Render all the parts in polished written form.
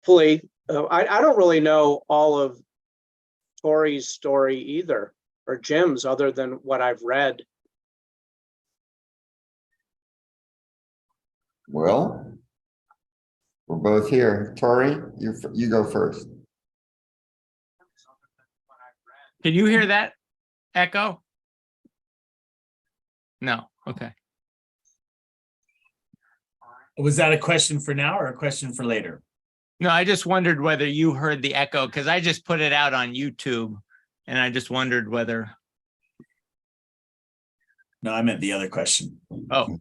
hopefully, I don't really know all of Tori's story either, or Jim's, other than what I've read. Well, we're both here. Tori, you go first. Can you hear that echo? No. Okay. Was that a question for now or a question for later? No, I just wondered whether you heard the echo, because I just put it out on YouTube and I just wondered whether. No, I meant the other question. Oh,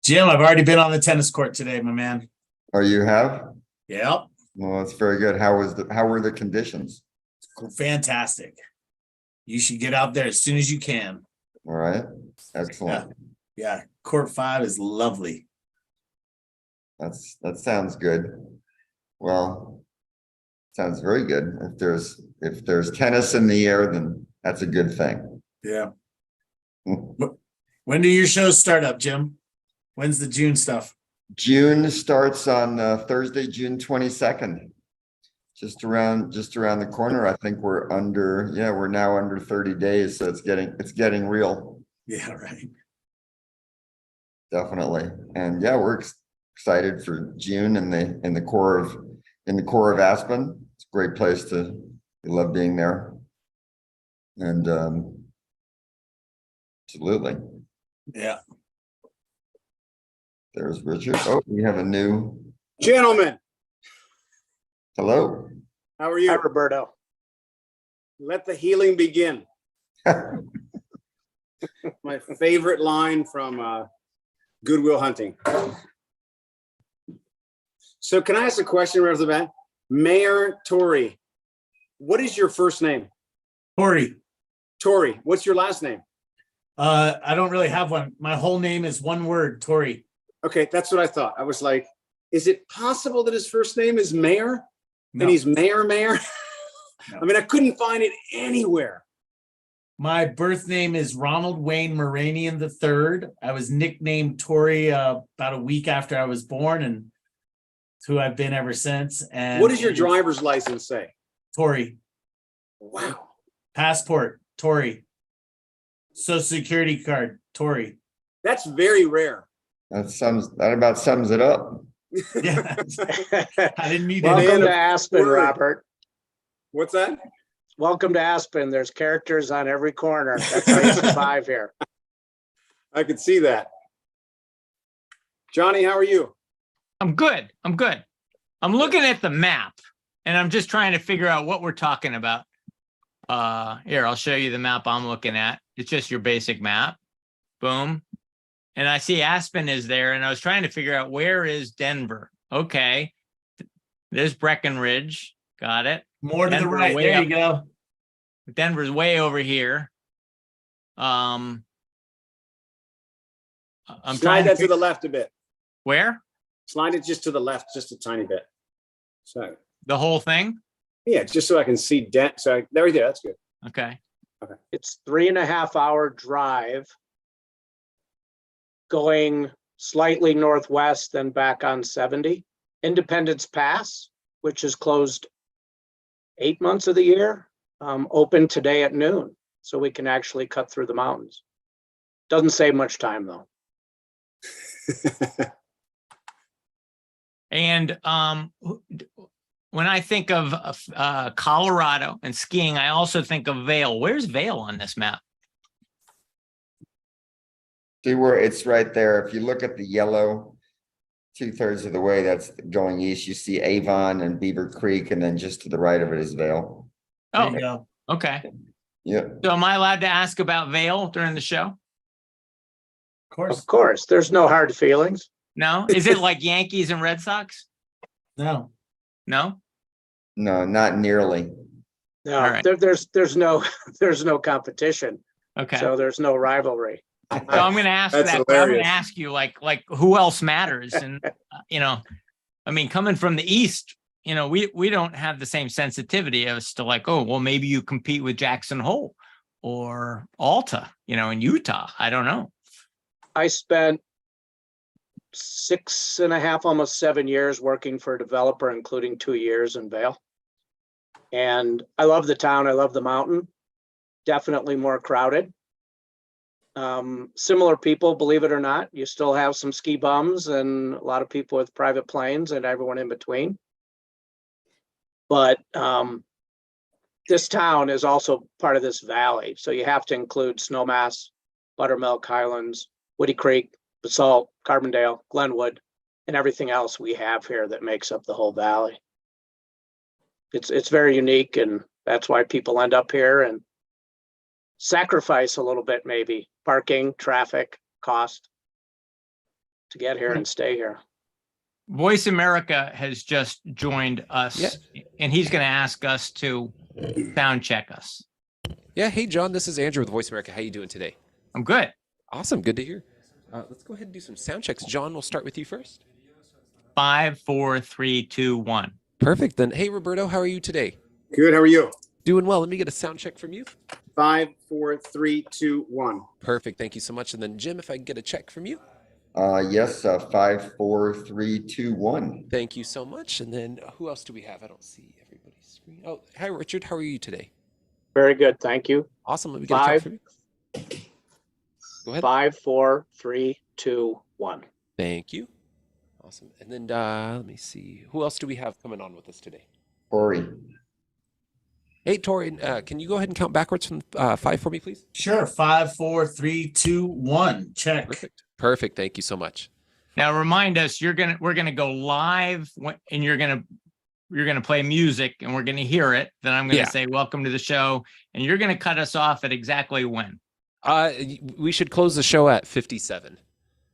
Jim, I've already been on the tennis court today, my man. Oh, you have? Yep. Well, that's very good. How were the conditions? Fantastic. You should get out there as soon as you can. All right. Excellent. Yeah. Court 5 is lovely. That sounds good. Well, sounds very good. If there's tennis in the air, then that's a good thing. Yeah. When do your shows start up, Jim? When's the June stuff? June starts on Thursday, June 22nd. Just around the corner. I think we're now under 30 days, so it's getting real. Yeah, right. Definitely. And yeah, we're excited for June in the core of Aspen. It's a great place we love being there. And absolutely. Yeah. There's Richard. Oh, we have a new Gentlemen, hello. how are you? Hi, Roberto. Let the healing begin. My favorite line from Good Will Hunting. So can I ask a question right off the bat? Mayor Tori, what is your first name? Tori. Tori, what's your last name? I don't really have one. My whole name is one word, Tori. Okay, that's what I thought. I was like, is it possible that his first name is Mayor? No. And he's Mayor? No. I mean, I couldn't find it anywhere. My birth name is Ronald Wayne Moranian III. I was nicknamed Tori about a week after I was born, and it's who I've been ever since. And What does your driver's license say? Tori. Wow. Passport, Tori. Social Security card, Tori. That's very rare. That about sums it up. Yeah. I didn't need Welcome Man to of Aspen, word. Robert. What's that? Welcome to Aspen. There's characters on every corner. That's how you survive here. I could see that. Johnny, how are you? I'm good. I'm looking at the map and I'm just trying to figure out what we're talking about. Here, I'll show you the map I'm looking at. It's just your basic map. Boom. And I see Aspen is there, and I was trying to figure out where is Denver. Okay. There's Breckenridge. Got it. More to Denver the right. way There up. you go. Denver's way over here. I'm Slide trying that to to the left a bit. where? Slide it just to the left, just a tiny bit. So The whole thing? yeah, just so I can see dent. So there we go. That's good. Okay. It's 3.5 hour drive going slightly northwest, then back on 70. Independence Pass, which is closed 8 months of the year, open today at noon. So we can actually cut through the mountains. Doesn't save much time though. And when I think of Colorado and skiing, I also think of Vail. Where's Vail on this map? See where it's right there. If you look at the yellow, 2/3 of the way that's going east, you see Avon and Beaver Creek, and then just to the right of it is Vail. There Oh, you go. okay. Yep. So am I allowed to ask about Vail during the show? Of course. Of course, there's no hard feelings. No? Is it like Yankees and Red Sox? No. No? No, not nearly. No, All right. there's no competition. Okay. So there's no rivalry. So I'm going to ask That's that. But I'm going hilarious. to ask you, like who else matters? And I mean, coming from the East, we don't have the same sensitivity as to like, oh, well, maybe you compete with Jackson Hole, or Alta, in Utah. I don't know. I spent 6.5, almost 7 years working for a developer, including 2 years in Vail. And I love the town. I love the mountain. Definitely more crowded. Similar people, believe it or not. You still have some ski bums and a lot of people with private planes and everyone in between. But this town is also part of this valley. So you have to include Snowmass, Buttermilk Highlands, Woody Creek, Basalt, Carbondale, Glenwood, and everything else we have here that makes up the whole valley. It's very unique, and that's why people end up here and sacrifice a little bit, maybe parking, traffic, cost to get here and stay here. Voice America has just joined us, and he's going to ask us to sound check us. Yeah. Hey, John, this is Andrew with Voice America. How you doing today? I'm good. Awesome. Good to hear. Let's go ahead and do some sound checks. John, we'll start with you first. 5, 4, 3, 2, 1. Perfect. Then, hey, Roberto, how are you today? Good. How are you? Doing well. Let me get a sound check from you. 5, 4, 3, 2, 1. Perfect. Thank you so much. And then, Jim, if I can get a check from you. Yes, 5, 4, 3, 2, 1. Thank you so much. And then, who else do we have? I don't see everybody's screen. Oh, hi, Richard. How are you today? Very good, thank you. Awesome. Let me get a check from you. Go ahead. 5, 4, 3, 2, 1. Thank you. Awesome. And then let me see. Who else do we have coming on with us today? Corey. Hey, Tori, can you go ahead and count backwards from 5 for me, please? Sure. 5, 4, 3, 2, 1. Check. Perfect. Perfect. Thank you so much. Now remind us, we're gonna go live, and you're gonna play music, and we're gonna hear it. Then I'm gonna say welcome to the show, and you're gonna cut us off at exactly when? We should close the show at 57.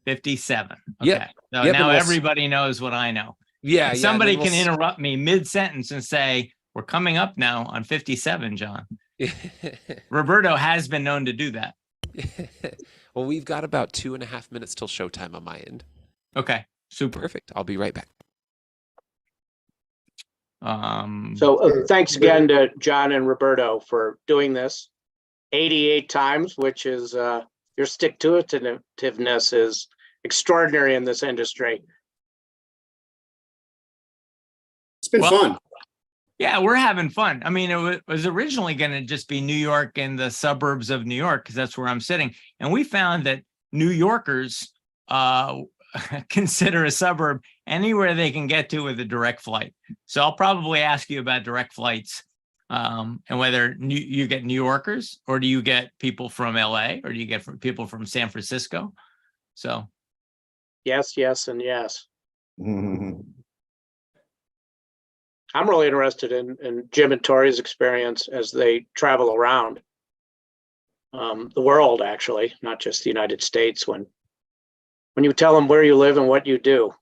57. Okay. Yep. So Yep, now and we'll everybody knows what I know. Yeah. If yeah, somebody and then can interrupt me mid-sentence and say, we're coming up now on 57, John. Roberto has been known to do that. Well, we've got about 2.5 minutes till showtime on my end. Okay. Super. Perfect. I'll be right back. So thanks again to John and Roberto for doing this 88 times, which is your stick-to-itiveness is extraordinary in this industry. It's been fun. Yeah, we're having fun. I mean, it was originally going to just be New York and the suburbs of New York, because that's where I'm sitting. And we found that New Yorkers consider a suburb anywhere they can get to with a direct flight. So I'll probably ask you about direct flights, and whether you get New Yorkers, or do you get people from LA, or do you get people from San Francisco? So Yes, yes, and yes. I'm really interested in Jim and Tori's experience as they travel around the world, actually, not just the United States. When you tell them where you live and what you do.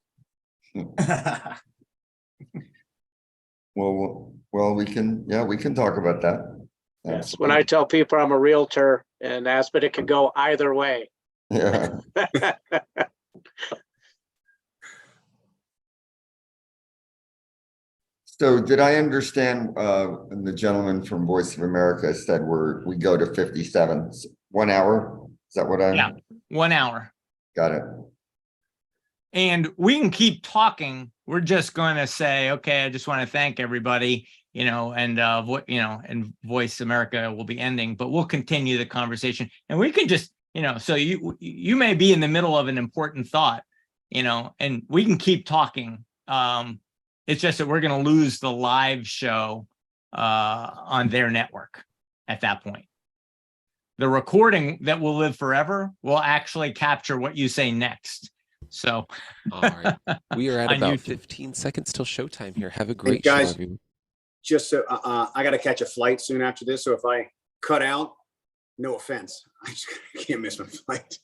Well, we can talk about that. Yes, when I tell people I'm a realtor in Aspen, it can go either way. Yeah. So did I understand, the gentleman from Voice of America said we go to 57, 1 hour? Is that what Yeah, 1 hour. Got it. And we can keep talking. We're just going to say, okay, I just want to thank everybody, and Voice America will be ending, but we'll continue the conversation, and we can just, so you may be in the middle of an important thought, and we can keep talking. It's just that we're going to lose the live show on their network at that point. The recording that will live forever will actually capture what you say next. So, all right, we are at about YouTube. 15 seconds till showtime here. Have a great guys, show, everyone. Just so I got to catch a flight soon after this. So if I cut out, no offense, I just can't miss my flight.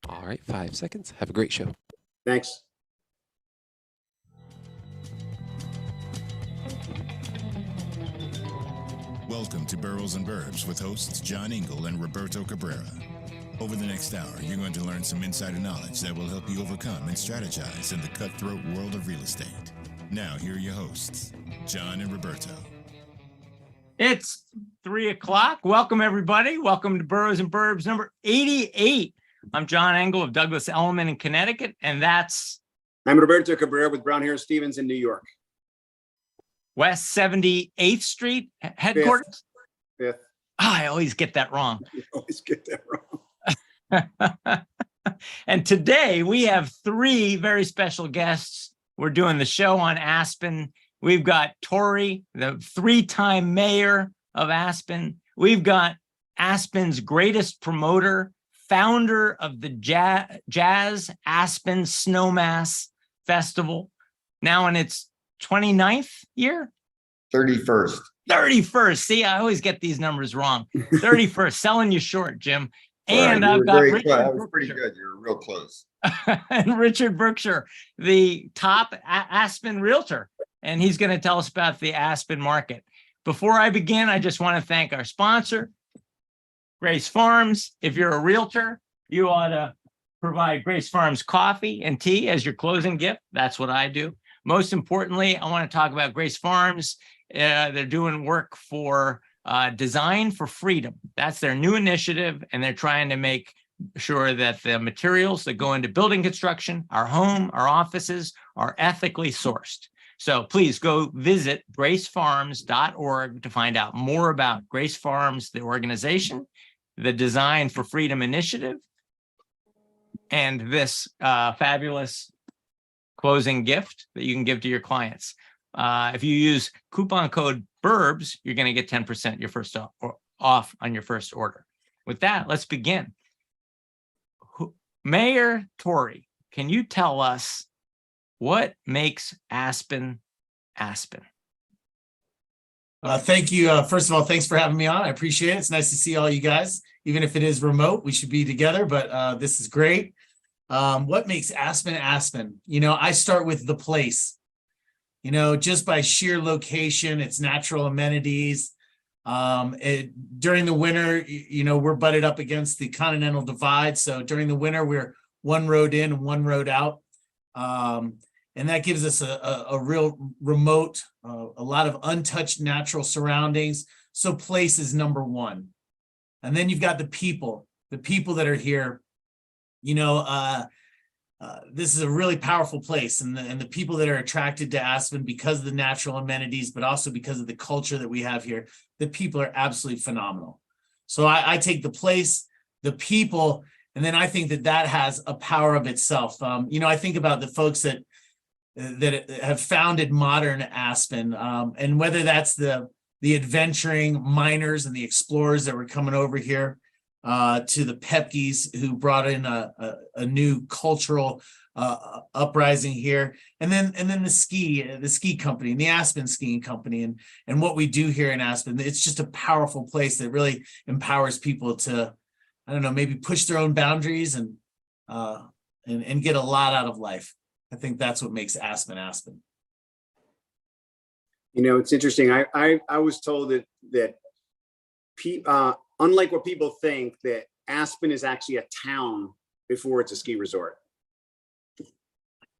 All right, 5 seconds. Have a great show. Thanks. Welcome to Burrows and Burbs with hosts John Engel and Roberto Cabrera. Over the next hour, you're going to learn some insider knowledge that will help you overcome and strategize in the cutthroat world of real estate. Now, here are your hosts, John and Roberto. It's 3:00. Welcome, everybody. Welcome to Burrows and Burbs number 88. I'm John Engel of Douglas Elliman in Connecticut, and that's I'm Roberto Cabrera with Brown Hair Stevens in New York. West 78th Street headquarters. Fifth. Oh, I always get that wrong. You always get that wrong. And today we have three very special guests. We're doing the show on Aspen. We've got Tori, the three-time mayor of Aspen. We've got Aspen's greatest promoter, founder of the Jazz Aspen Snowmass Festival, now in its 29th year? 31st. 31st. See, I always get these numbers wrong. 31st, selling you short, Jim. And All right, you I've were got very Richard close. That was pretty Berkshire. good. You were real close. And Richard Berkshire, the top Aspen realtor, and he's going to tell us about the Aspen market. Before I begin, I just want to thank our sponsor, Grace Farms. If you're a realtor, you ought to provide Grace Farms coffee and tea as your closing gift. That's what I do. Most importantly, I want to talk about Grace Farms. They're doing work for Design for Freedom. That's their new initiative, and they're trying to make sure that the materials that go into building construction, our home, our offices, are ethically sourced. So please go visit gracefarms.org to find out more about Grace Farms, the organization, the Design for Freedom initiative, and this fabulous closing gift that you can give to your clients. If you use coupon code BURBS, you're going to get 10% your first off on your first order. With that, let's begin. Mayor Tori, can you tell us what makes Aspen Aspen? Thank you. First of all, thanks for having me on. I appreciate it. It's nice to see all you guys, even if it is remote. We should be together, but this is great. What makes Aspen Aspen? I start with the place. Just by sheer location, its natural amenities. During the winter, we're butted up against the Continental Divide. So during the winter, we're one road in and one road out. And that gives us a real remote, a lot of untouched natural surroundings. So place is number one. And then you've got the people that are here. This is a really powerful place, and the people that are attracted to Aspen because of the natural amenities, but also because of the culture that we have here, the people are absolutely phenomenal. So I take the place, the people, and then I think that has a power of itself. I think about the folks that have founded modern Aspen, and whether that's the adventuring miners and the explorers that were coming over here, to the Pepkes who brought in a new cultural uprising here, and then the ski company and the Aspen Skiing Company, and what we do here in Aspen. It's just a powerful place that really empowers people to, I don't know, maybe push their own boundaries and get a lot out of life. I think that's what makes Aspen Aspen. It's interesting. I was told that unlike what people think, that Aspen is actually a town before it's a ski resort.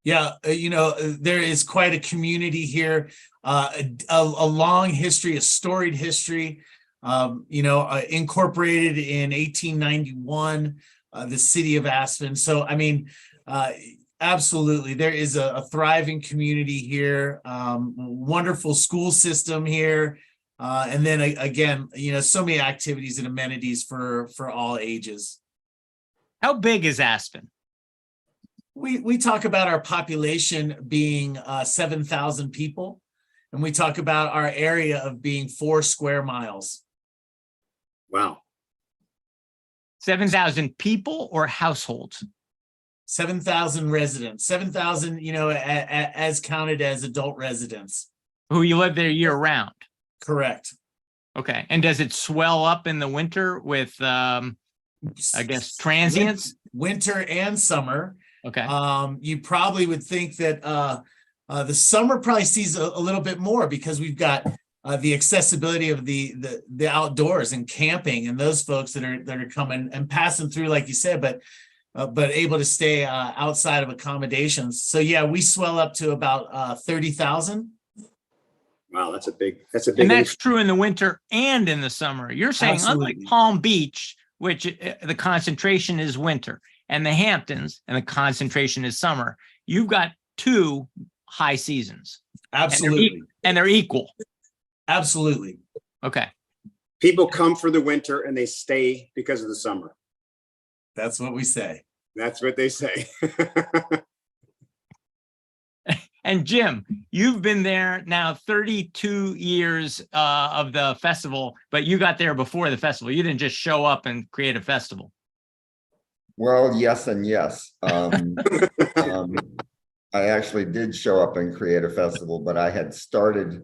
Yeah, there is quite a community here, a long history, a storied history, incorporated in 1891, the city of Aspen. So, absolutely, there is a thriving community here, wonderful school system here. And then again, so many activities and amenities for all ages. How big is Aspen? We talk about our population being 7,000 people, and we talk about our area of being 4 square miles. Wow. 7,000 people or households? 7,000 residents, 7,000, as counted as adult residents. Who you live there year round? Correct. Okay. And does it swell up in the winter with, I guess, transients? Winter and summer. Okay. You probably would think that the summer probably sees a little bit more because we've got the accessibility of the outdoors and camping and those folks that are coming and passing through, like you said, but able to stay outside of accommodations. So yeah, we swell up to about 30,000. Wow, that's a big And that's true in the winter and in the summer. You're saying, unlike Absolutely. Palm Beach, which the concentration is winter, and the Hamptons, and the concentration is summer, you've got two high seasons. Absolutely. And they're equal. Absolutely. Okay. people come for the winter and they stay because of the summer. That's what we say. That's what they say. And Jim, you've been there now 32 years of the festival, but you got there before the festival. You didn't just show up and create a festival. Well, yes and yes. I actually did show up and create a festival, but I had started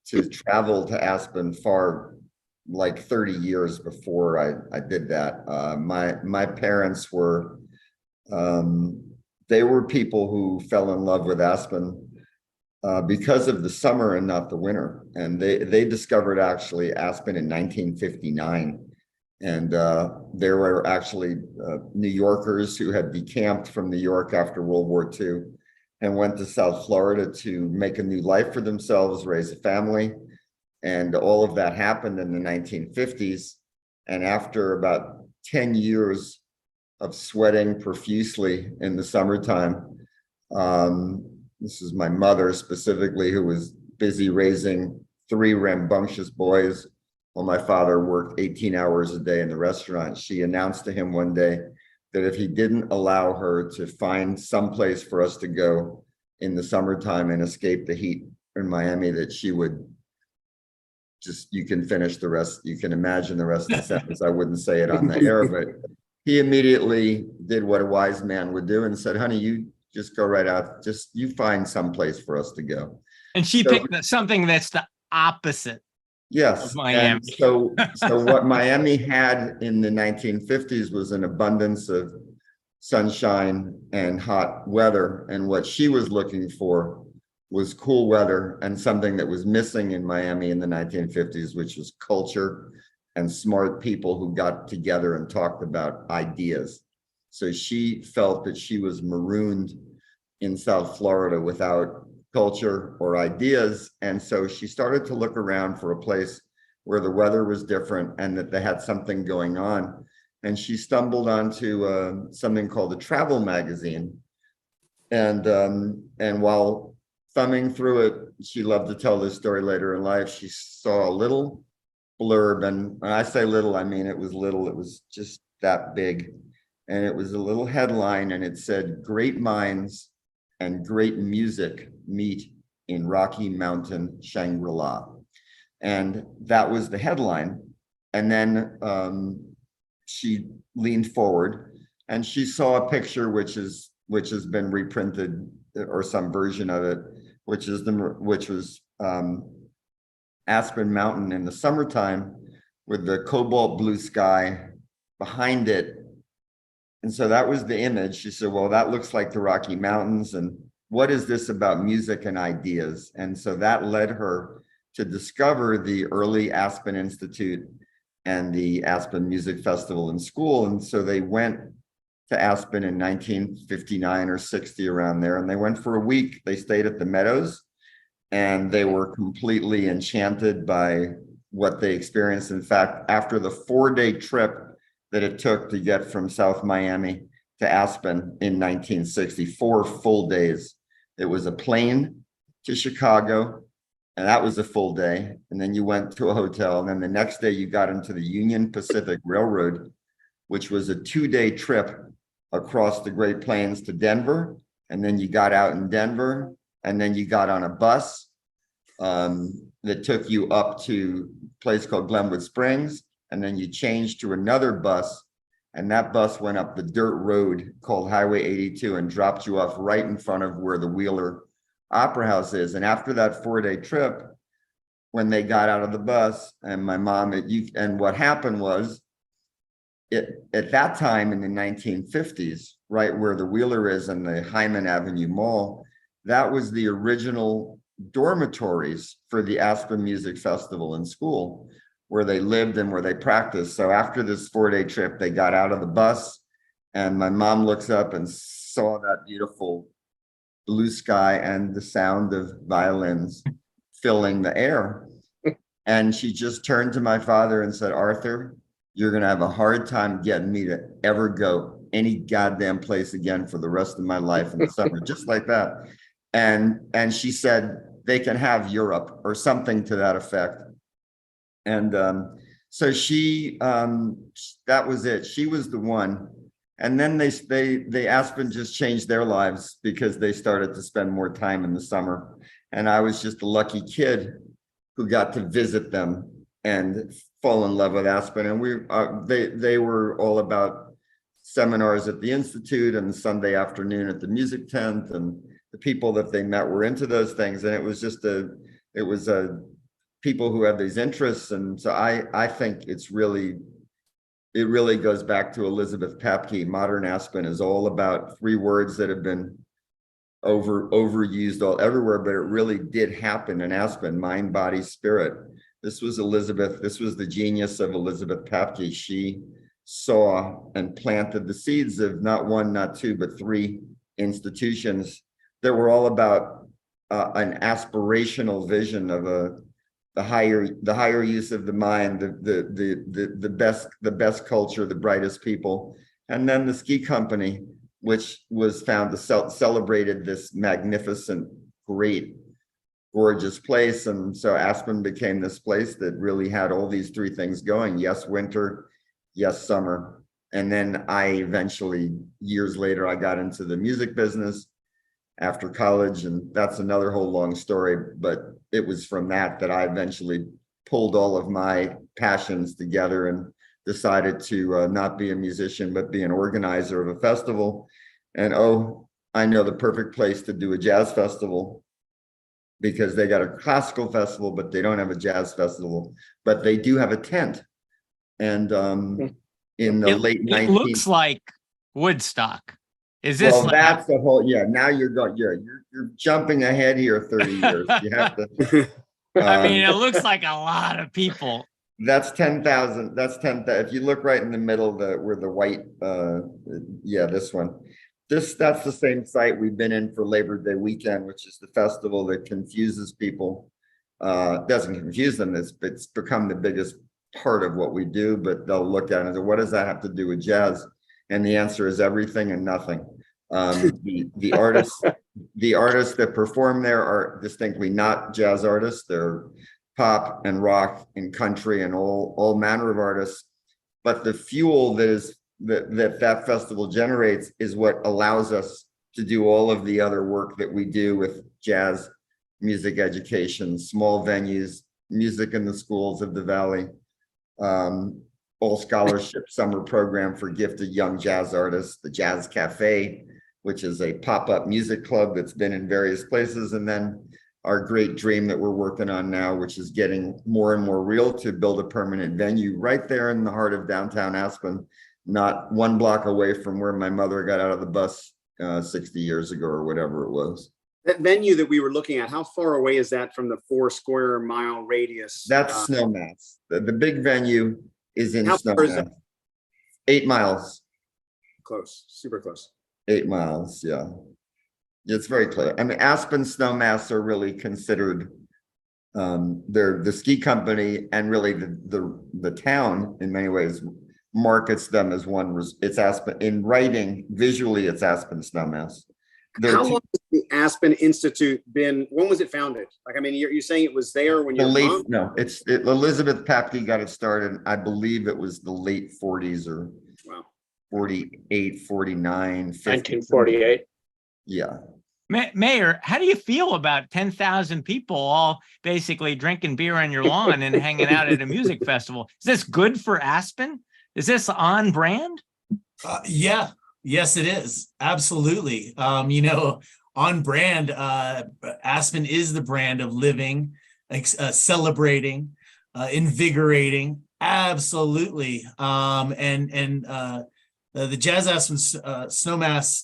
to travel to Aspen like 30 years before I did that. My parents were, they were people who fell in love with Aspen because of the summer and not the winter. And they discovered actually Aspen in 1959. And there were actually New Yorkers who had decamped from New York after World War II and went to South Florida to make a new life for themselves, raise a family. And all of that happened in the 1950s. And after about 10 years of sweating profusely in the summertime, this is my mother specifically, who was busy raising 3 rambunctious boys while my father worked 18 hours a day in the restaurant. She announced to him one day that if he didn't allow her to find some place for us to go in the summertime and escape the heat in Miami, that she would just, you can finish the rest, you can imagine the rest of the sentence. I wouldn't say it on the air, but he immediately did what a wise man would do and said, honey, you just go right out, just you find some place for us to go. And she picked something that's the opposite. Yes. Miami. So what Miami had in the 1950s was an abundance of sunshine and hot weather. And what she was looking for was cool weather and something that was missing in Miami in the 1950s, which was culture and smart people who got together and talked about ideas. So she felt that she was marooned in South Florida without culture or ideas. And so she started to look around for a place where the weather was different and that they had something going on. And she stumbled onto something called a travel magazine. And while thumbing through it, she loved to tell this story later in life, she saw a little blurb. And when I say little, I mean it was little, it was just that big. And it was a little headline and it said, "Great minds and great music meet in Rocky Mountain Shangri-La." And that was the headline. And then she leaned forward and she saw a picture which has been reprinted, or some version of it, which was Aspen Mountain in the summertime with the cobalt blue sky behind it. And so that was the image. She said, well, that looks like the Rocky Mountains. And what is this about music and ideas? And so that led her to discover the early Aspen Institute and the Aspen Music Festival in school. And so they went to Aspen in 1959 or 60, around there. And they went for a week. They stayed at the Meadows and they were completely enchanted by what they experienced. In fact, after the 4-day trip that it took to get from South Miami to Aspen in 1960, 4 full days. It was a plane to Chicago, and that was a full day. And then you went to a hotel, and then the next day you got into the Union Pacific Railroad, which was a 2-day trip across the Great Plains to Denver. And then you got out in Denver, and then you got on a bus that took you up to a place called Glenwood Springs. And then you changed to another bus, and that bus went up the dirt road called Highway 82 and dropped you off right in front of where the Wheeler Opera House is. And after that 4-day trip, when they got out of the bus, and my mom, and what happened was, at that time in the 1950s, right where the Wheeler is and the Hyman Avenue Mall, that was the original dormitories for the Aspen Music Festival in school, where they lived and where they practiced. So after this 4-day trip, they got out of the bus, and my mom looks up and saw that beautiful blue sky and the sound of violins filling the air. And she just turned to my father and said, Arthur, you're going to have a hard time getting me to ever go any goddamn place again for the rest of my life in the summer, just like that. And she said, they can have Europe or something to that effect. And so she, that was it. She was the one. And then they Aspen just changed their lives because they started to spend more time in the summer. And I was just a lucky kid who got to visit them and fall in love with Aspen. And they were all about seminars at the Institute and Sunday afternoon at the music tent, and the people that they met were into those things. And it was just people who have these interests. And so I think it really goes back to Elizabeth Papke. Modern Aspen is all about three words that have been overused everywhere, but it really did happen in Aspen: mind, body, spirit. This was the genius of Elizabeth Papke. She saw and planted the seeds of not one, not two, but three institutions that were all about an aspirational vision of the higher use of the mind, the best culture, the brightest people. And then the ski company, which was found to celebrated this magnificent, great, gorgeous place. And so Aspen became this place that really had all these three things going. Yes, winter, yes, summer. And then I eventually, years later, I got into the music business after college, and that's another whole long story. But it was from that I eventually pulled all of my passions together and decided to not be a musician, but be an organizer of a festival. And I know the perfect place to do a jazz festival, because they got a classical festival, but they don't have a jazz festival, but they do have a tent. And in the late 19th, it looks like Woodstock. Is this? Well, like, that's the whole. Yeah, now you're jumping ahead here 30 years. You have to. I mean, it looks like a lot of people. That's 10,000. That's 10,000. If you look right in the middle, where the white, this one. That's the same site we've been in for Labor Day weekend, which is the festival that confuses people. Doesn't confuse them. It's become the biggest part of what we do, but they'll look at it and say, what does that have to do with jazz? And the answer is everything and nothing. The artists that perform there are distinctly not jazz artists. They're pop and rock and country and all manner of artists. But the fuel that festival generates is what allows us to do all of the other work that we do with jazz music education, small venues, music in the schools of the Valley, all scholarship summer program for gifted young jazz artists, the Jazz Cafe, which is a pop-up music club that's been in various places, and then our great dream that we're working on now, which is getting more and more real, to build a permanent venue right there in the heart of downtown Aspen, not one block away from where my mother got out of the bus 60 years ago or whatever it was. That venue that we were looking at, how far away is that from the 4 square mile radius? That's Snowmass. The big venue is in How far is Snowmass. that? 8 miles. Close, super close. 8 miles, yeah. It's very clear. I mean, Aspen, Snowmass are really considered, they're the ski company, and really the town in many ways markets them as one. It's Aspen in writing, visually it's Aspen, Snowmass. How long has the Aspen Institute been? When was it founded? Like, I mean, you're saying it was there when you're no, Elizabeth Papke got it started. I believe it was the late 40s or wow, 48, 49, 50. 1948. Yeah. Mayor, how do you feel about 10,000 people all basically drinking beer on your lawn and hanging out at a music festival? Is this good for Aspen? Is this on brand? Yeah. Yes, it is. Absolutely. On brand, Aspen is the brand of living, celebrating, invigorating. Absolutely. The Jazz Aspen Snowmass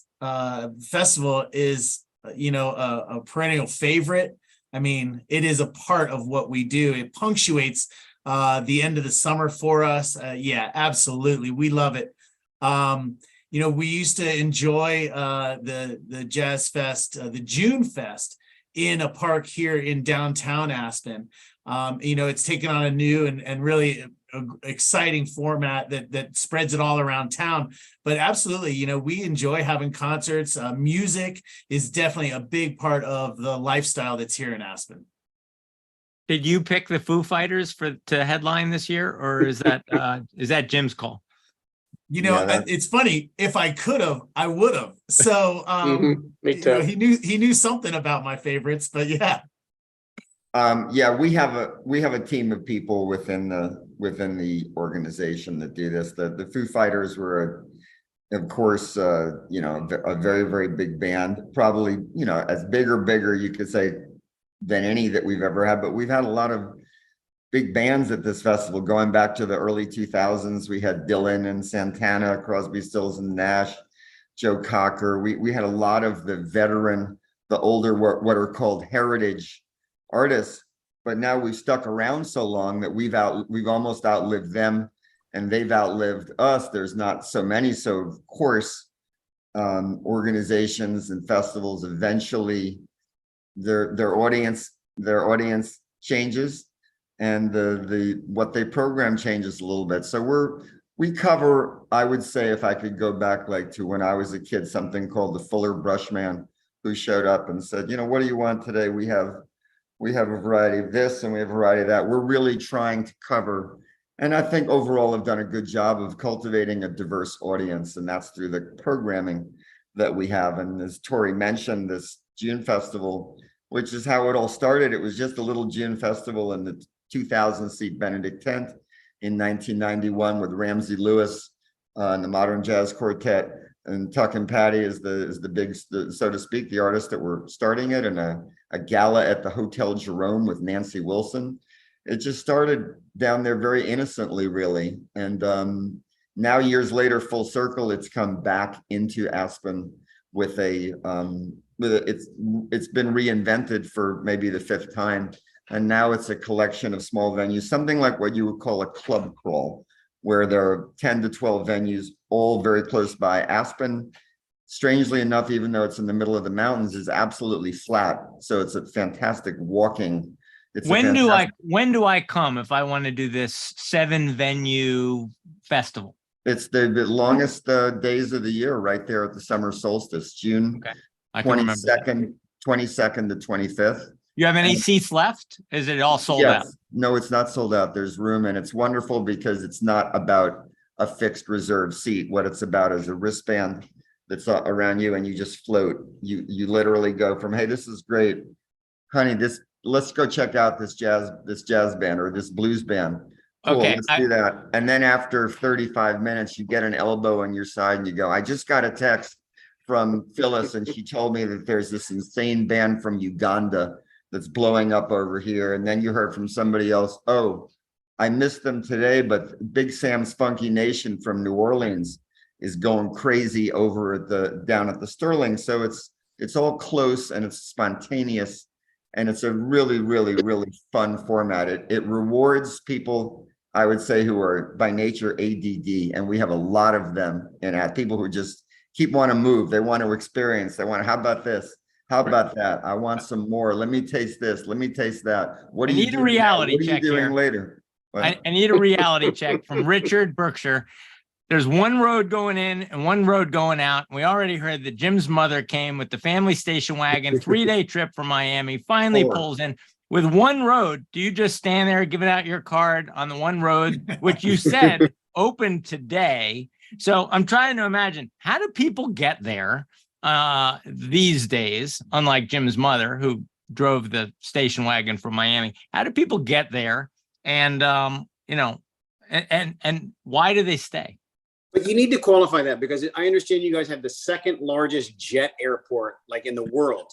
Festival is, a perennial favorite. I mean, it is a part of what we do. It punctuates the end of the summer for us. Yeah, absolutely. We love it. We used to enjoy the Jazz Fest, the June Fest in a park here in downtown Aspen. It's taken on a new and really exciting format that spreads it all around town. But absolutely, we enjoy having concerts. Music is definitely a big part of the lifestyle that's here in Aspen. Did you pick the Foo Fighters to headline this year, or is that Jim's call? It's funny. If I could have, I would have. So, Me too. he knew something about my favorites, but yeah. We have a team of people within the organization that do this. The Foo Fighters were, of course, a very, very big band, probably, as bigger, you could say, than any that we've ever had. But we've had a lot of big bands at this festival going back to the early 2000s. We had Dylan and Santana, Crosby, Stills and Nash, Joe Cocker. We had a lot of the veteran, the older, what are called heritage artists. But now we've stuck around so long that we've almost outlived them, and they've outlived us. There's not so many. So of course, organizations and festivals eventually their audience changes, and the what they program changes a little bit. So we cover, I would say, if I could go back like to when I was a kid, something called the Fuller Brushman, who showed up and said, what do you want today? We have a variety of this and we have a variety of that. We're really trying to cover, and I think overall have done a good job of cultivating a diverse audience, and that's through the programming that we have. And as Tori mentioned, this June festival, which is how it all started. It was just a little June festival in the 2,000-seat Benedict tent in 1991 with Ramsey Lewis and the Modern Jazz Quartet, and Tuck and Patty is the big, so to speak, the artist that were starting it, and a gala at the Hotel Jerome with Nancy Wilson. It just started down there very innocently, really. And now years later, full circle, it's come back into Aspen with it's been reinvented for maybe the 5th time. And now it's a collection of small venues, something like what you would call a club crawl, where there are 10 to 12 venues, all very close by. Aspen, strangely enough, even though it's in the middle of the mountains, is absolutely flat. So it's a fantastic walking. When do I come if I want to do this 7-venue festival? It's the longest days of the year, right there at the summer solstice, June 22nd to 25th. You have any seats left? Is it all sold out? No, it's not sold out. There's room, and it's wonderful because it's not about a fixed reserved seat. What it's about is a wristband that's around you, and you just float. You literally go from, hey, this is great, honey, let's go check out this jazz band or this blues band. Cool, okay, let's do that. And then after 35 minutes, you get an elbow on your side and you go, I just got a text from Phyllis, and she told me that there's this insane band from Uganda that's blowing up over here. And then you heard from somebody else, oh, I missed them today, but Big Sam's Funky Nation from New Orleans is going crazy over down at the Sterling. So it's all close and it's spontaneous, and it's a really, really, really fun format. It rewards people, I would say, who are by nature ADD, and we have a lot of them, and people who just want to move. They want to experience. They want to, how about this? How about that? I want some more. Let me taste this. Let me taste that. What do you need? A reality check here. What are you doing later? I need a reality check from Richard Berkshire. There's one road going in and one road going out. We already heard that Jim's mother came with the family station wagon, 3-day trip from Miami, finally pulls in with one road. Do you just stand there giving out your card on the one road, which you said opened today? So I'm trying to imagine, how do people get there these days, unlike Jim's mother, who drove the station wagon from Miami? How do people get there? And, and why do they stay? But you need to qualify that, because I understand you guys have the 2nd largest jet airport like in the world.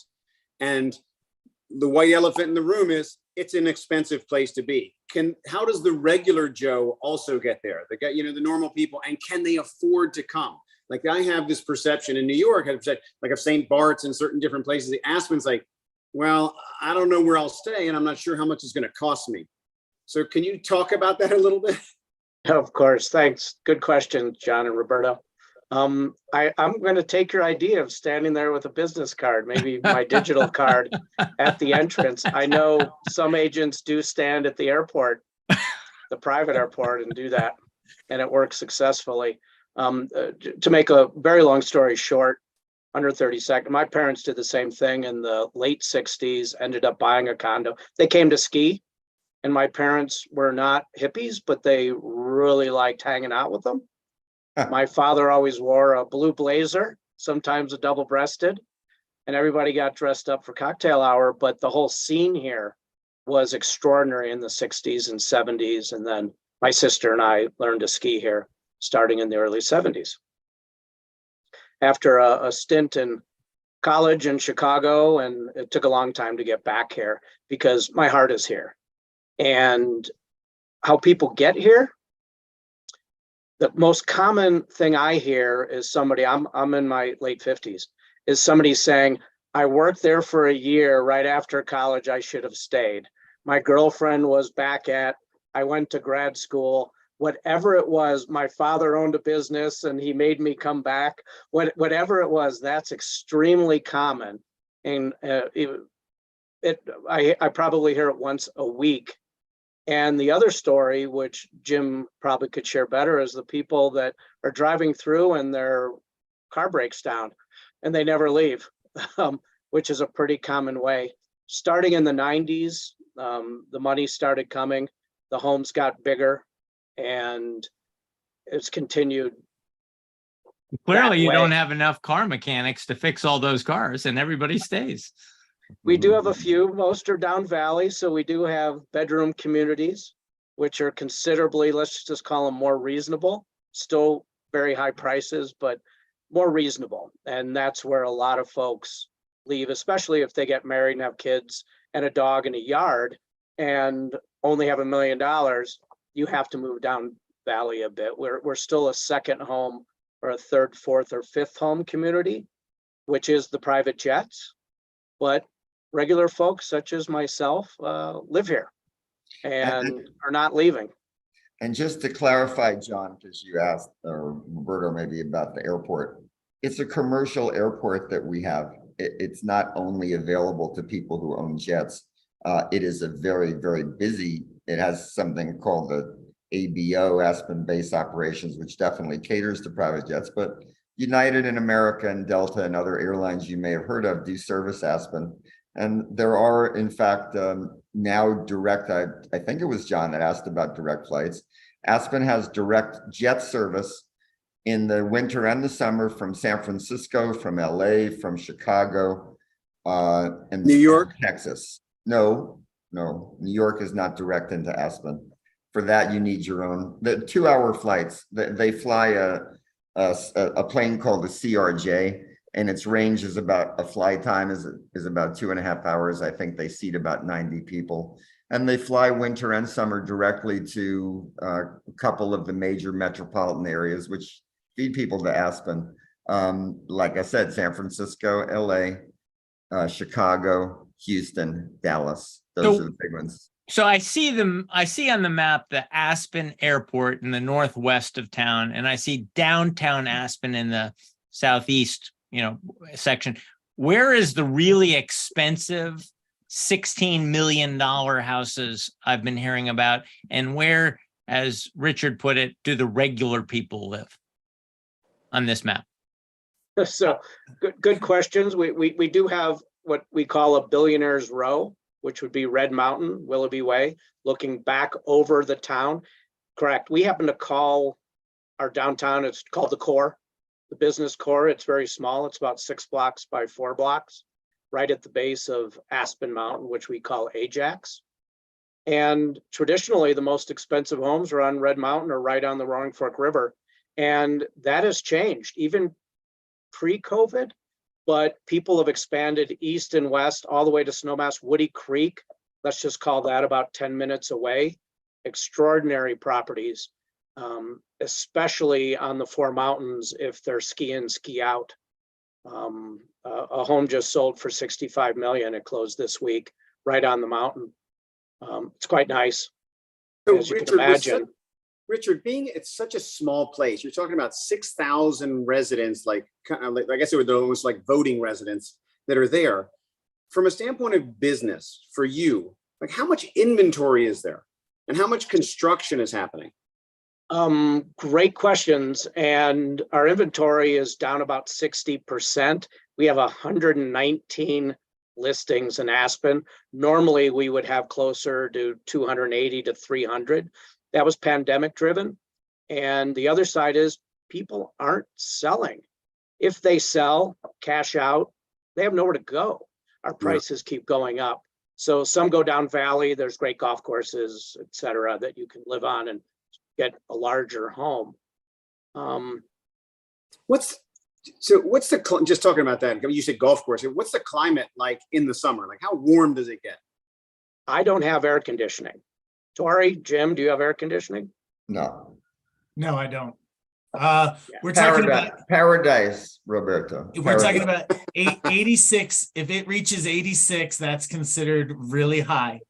And the white elephant in the room is it's an expensive place to be. How does the regular Joe also get there? The guy, the normal people, and can they afford to come? Like, I have this perception in New York, like of St. Bart's and certain different places. The Aspen's like, well, I don't know where I'll stay, and I'm not sure how much it's going to cost me. So can you talk about that a little bit? Of course. Thanks. Good question, John and Roberto. I'm going to take your idea of standing there with a business card, maybe my digital card at the entrance. I know some agents do stand at the airport, the private airport, and do that, and it works successfully. To make a very long story short, under 30 seconds, my parents did the same thing in the late 60s, ended up buying a condo. They came to ski, and my parents were not hippies, but they really liked hanging out with them. My father always wore a blue blazer, sometimes a double-breasted, and everybody got dressed up for cocktail hour. But the whole scene here was extraordinary in the 60s and 70s. And then my sister and I learned to ski here starting in the early 70s. After a stint in college in Chicago, and it took a long time to get back here because my heart is here. And how people get here, the most common thing I hear is somebody, I'm in my late 50s, is somebody saying, I worked there for a year right after college, I should have stayed. My girlfriend was back at, I went to grad school, whatever it was, my father owned a business and he made me come back. Whatever it was, that's extremely common. And I probably hear it once a week. And the other story, which Jim probably could share better, is the people that are driving through and their car breaks down and they never leave, which is a pretty common way. Starting in the 90s, the money started coming, the homes got bigger, and it's continued. Clearly, you don't have enough car mechanics to fix all those cars, and everybody stays. We do have a few, most are down valley. So we do have bedroom communities, which are considerably, let's just call them more reasonable, still very high prices, but more reasonable. And that's where a lot of folks leave, especially if they get married and have kids and a dog and a yard and only have $1 million. You have to move down valley a bit. We're still a second home or a third, fourth, or fifth home community, which is the private jets. But regular folks such as myself live here and are not leaving. And just to clarify, John, because you asked, or Roberto, maybe about the airport, it's a commercial airport that we have. It's not only available to people who own jets. It is a very, very busy, it has something called the ABO, Aspen Base Operations, which definitely caters to private jets, but United and America and Delta and other airlines you may have heard of do service Aspen. And there are, in fact, now direct, I think it was John that asked about direct flights. Aspen has direct jet service in the winter and the summer from San Francisco, from LA, from Chicago, and New York, Texas. No, New York is not direct into Aspen. For that, you need your own, the 2-hour flights. They fly a plane called the CRJ, and its range is about, a flight time is about 2.5 hours. I think they seat about 90 people. And they fly winter and summer directly to a couple of the major metropolitan areas, which feed people to Aspen. Like I said, San Francisco, LA, Chicago, Houston, Dallas. Those are the big ones. So I see on the map the Aspen Airport in the northwest of town, and I see downtown Aspen in the southeast, section. Where is the really expensive $16 million houses I've been hearing about, and where, as Richard put it, do the regular people live on this map? So good questions. We do have what we call a billionaire's row, which would be Red Mountain, Willoughby Way, looking back over the town. Correct. We happen to call our downtown, it's called the core, the business core. It's very small. It's about 6 blocks by 4 blocks, right at the base of Aspen Mountain, which we call Ajax. And traditionally, the most expensive homes are on Red Mountain or right on the Roaring Fork River. And that has changed, even pre-COVID. But people have expanded east and west all the way to Snowmass, Woody Creek. Let's just call that about 10 minutes away. Extraordinary properties, especially on the 4 mountains if they're ski in, ski out. A home just sold for $65 million. It closed this week right on the mountain. It's quite nice, So as you can Richard, imagine. Richard, being it's such a small place, you're talking about 6,000 residents, like kind of like, I guess it were almost like voting residents that are there. From a standpoint of business for you, like how much inventory is there and how much construction is happening? Great questions. And our inventory is down about 60%. We have 119 listings in Aspen. Normally we would have closer to 280 to 300. That was pandemic driven. And the other side is people aren't selling. If they sell, cash out, they have nowhere to go. Our prices keep going up. So some go down valley, there's great golf courses, et cetera, that you can live on and get a larger home. What's just talking about that, you said golf course, what's the climate like in the summer? Like how warm does it get? I don't have air conditioning. Tori, Jim, do you have air conditioning? No. No, I don't. We're talking about Paradise, Roberto. If we're talking about 86, if it reaches 86, that's considered really high.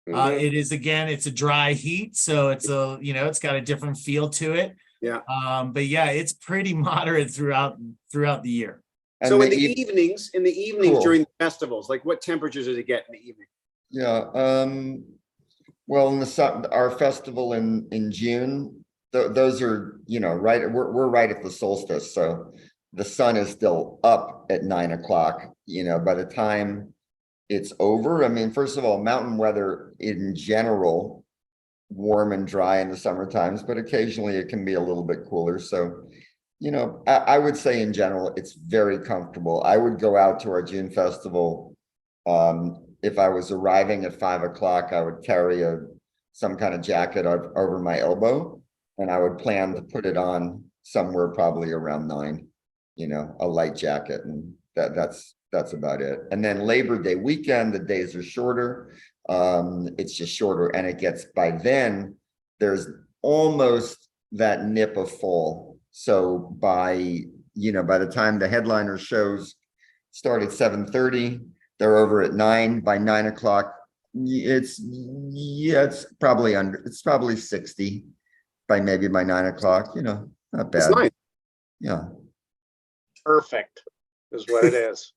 It is, again, it's a dry heat, so it's it's got a different feel to it. Yeah. But yeah, it's pretty moderate throughout the year. And so in the evenings Cool. during the festivals, like what temperatures does it get in the evening? Yeah. Well, in our festival in June, those are, right, we're right at the solstice. So the sun is still up at 9 o'clock, by the time it's over. I mean, first of all, mountain weather in general, warm and dry in the summer times, but occasionally it can be a little bit cooler. So, I would say in general, it's very comfortable. I would go out to our June festival. If I was arriving at 5 o'clock, I would carry some kind of jacket over my elbow, and I would plan to put it on somewhere probably around 9, a light jacket, and that's about it. And then Labor Day weekend, the days are shorter. It's just shorter, and it gets, by then there's almost that nip of fall. So by the time the headliner shows start at 7:30, they're over at 9. By 9 o'clock, it's probably 60 by 9 o'clock, not bad. That's nice. Yeah. Perfect is what it is.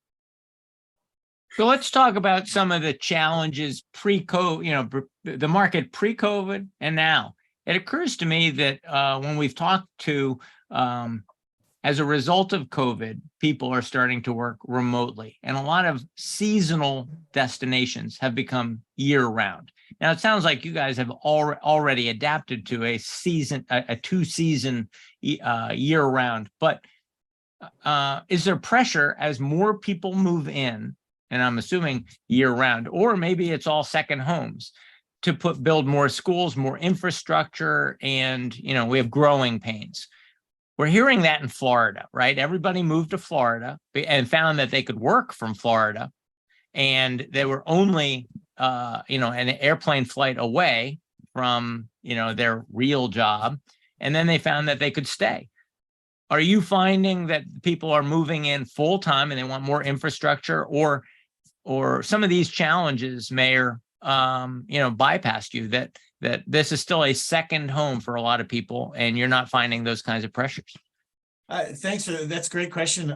So let's talk about some of the challenges pre-COVID, the market pre-COVID and now. It occurs to me that when we've talked to, as a result of COVID, people are starting to work remotely, and a lot of seasonal destinations have become year-round. Now, it sounds like you guys have already adapted to a 2-season year-round, but is there pressure as more people move in, and I'm assuming year-round, or maybe it's all second homes, to build more schools, more infrastructure, and we have growing pains? We're hearing that in Florida, right? Everybody moved to Florida and found that they could work from Florida, and they were only an airplane flight away from their real job, and then they found that they could stay. Are you finding that people are moving in full time and they want more infrastructure, or some of these challenges, Mayor, bypassed you, that this is still a second home for a lot of people, and you're not finding those kinds of pressures? Thanks for that. That's a great question.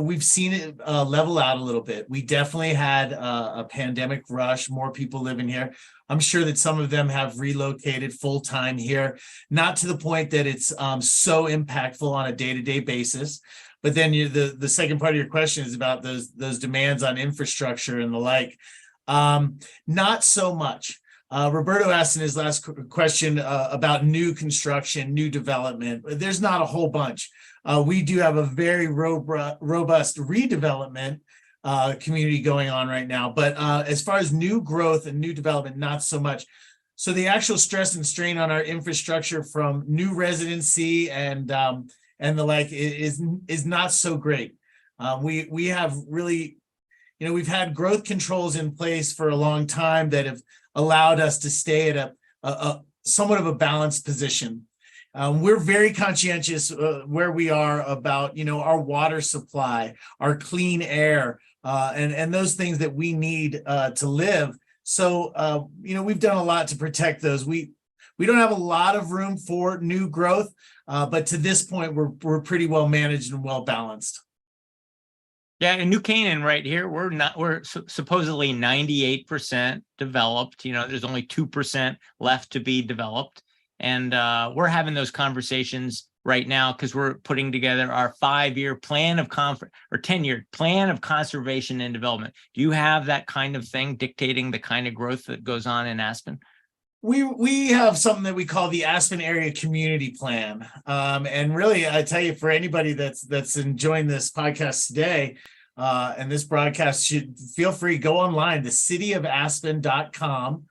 We've seen it level out a little bit. We definitely had a pandemic rush, more people living here. I'm sure that some of them have relocated full time here, not to the point that it's so impactful on a day-to-day basis. But then the second part of your question is about those demands on infrastructure and the like. Not so much. Roberto asked in his last question about new construction, new development. There's not a whole bunch. We do have a very robust redevelopment community going on right now. But as far as new growth and new development, not so much. So the actual stress and strain on our infrastructure from new residency and the like is not so great. We have really, we've had growth controls in place for a long time that have allowed us to stay at a somewhat of a balanced position. We're very conscientious where we are about, our water supply, our clean air, and those things that we need to live. So, we've done a lot to protect those. we don't have a lot of room for new growth, but to this point, we're pretty well managed and well balanced. Yeah, in New Canaan right here, we're supposedly 98% developed. There's only 2% left to be developed. And we're having those conversations right now because we're putting together our 5-year plan of 10-year plan of conservation and development. Do you have that kind of thing dictating the kind of growth that goes on in Aspen? We have something that we call the Aspen Area Community Plan. And really, I tell you, for anybody that's enjoying this podcast today, and this broadcast, should feel free, go online, thecityofaspen.com.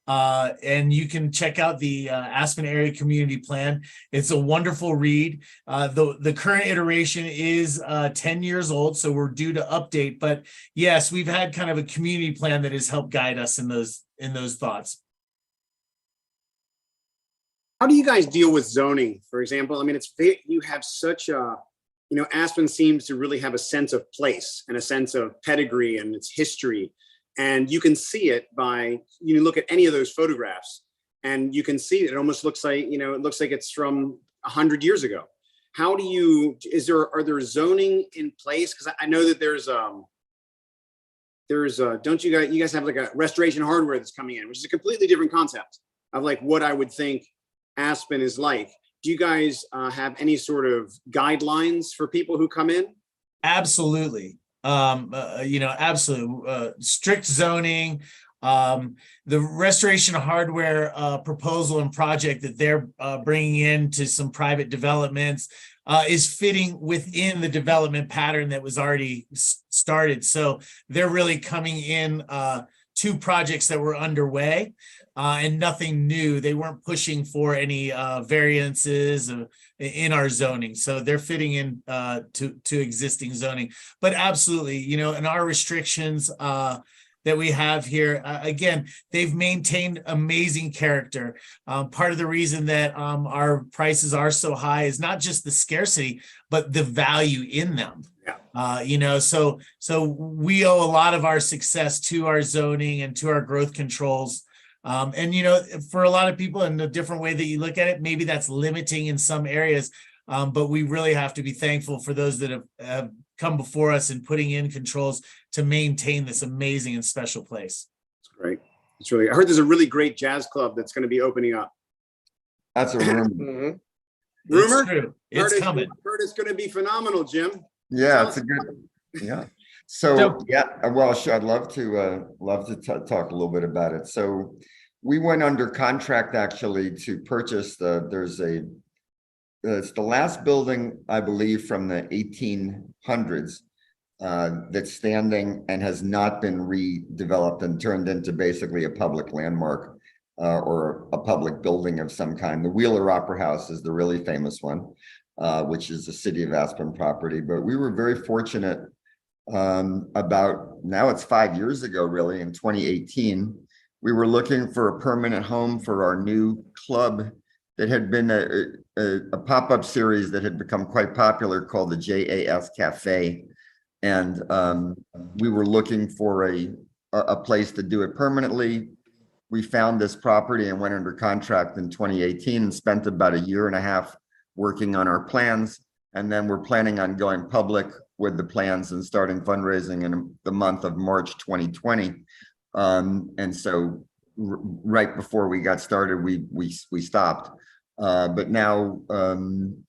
And you can check out the Aspen Area Community Plan. It's a wonderful read. The current iteration is 10 years old, so we're due to update. But yes, we've had kind of a community plan that has helped guide us in those thoughts. How do you guys deal with zoning, for example? I mean, you have such a, Aspen seems to really have a sense of place and a sense of pedigree and its history. And you can see it by, you look at any of those photographs and you can see it. It almost looks like, it looks like it's from 100 years ago. How do you, are there zoning in place? Because I know that don't you guys have like a restoration hardware that's coming in, which is a completely different concept of like what I would think Aspen is like. Do you guys have any sort of guidelines for people who come in? Absolutely. Absolutely. Strict zoning. The restoration hardware proposal and project that they're bringing into some private developments is fitting within the development pattern that was already started. So they're really coming in to projects that were underway. And nothing new. They weren't pushing for any variances in our zoning. So they're fitting in to existing zoning. But absolutely, and our restrictions that we have here, again, they've maintained amazing character. Part of the reason that our prices are so high is not just the scarcity, but the value in them. Yeah. So we owe a lot of our success to our zoning and to our growth controls. And, for a lot of people, in a different way that you look at it, maybe that's limiting in some areas. But we really have to be thankful for those that have come before us in putting in controls to maintain this amazing and special place. That's great. It's really, I heard there's a really great jazz club that's going to be opening up. That's a rumor. Rumor? It's true. It's coming. Heard it's going to be phenomenal, Jim. Yeah, it's a good, yeah. So yeah, well, sure, I'd love to talk a little bit about it. So we went under contract actually to purchase it's the last building, I believe, from the 1800s that's standing and has not been redeveloped and turned into basically a public landmark or a public building of some kind. The Wheeler Opera House is the really famous one, which is the City of Aspen property. But we were very fortunate about, now it's 5 years ago, really, in 2018, we were looking for a permanent home for our new club that had been a pop-up series that had become quite popular called the JAS Cafe. And we were looking for a place to do it permanently. We found this property and went under contract in 2018 and spent about 1.5 years working on our plans. And then we're planning on going public with the plans and starting fundraising in the month of March 2020. And so right before we got started, we stopped. But now,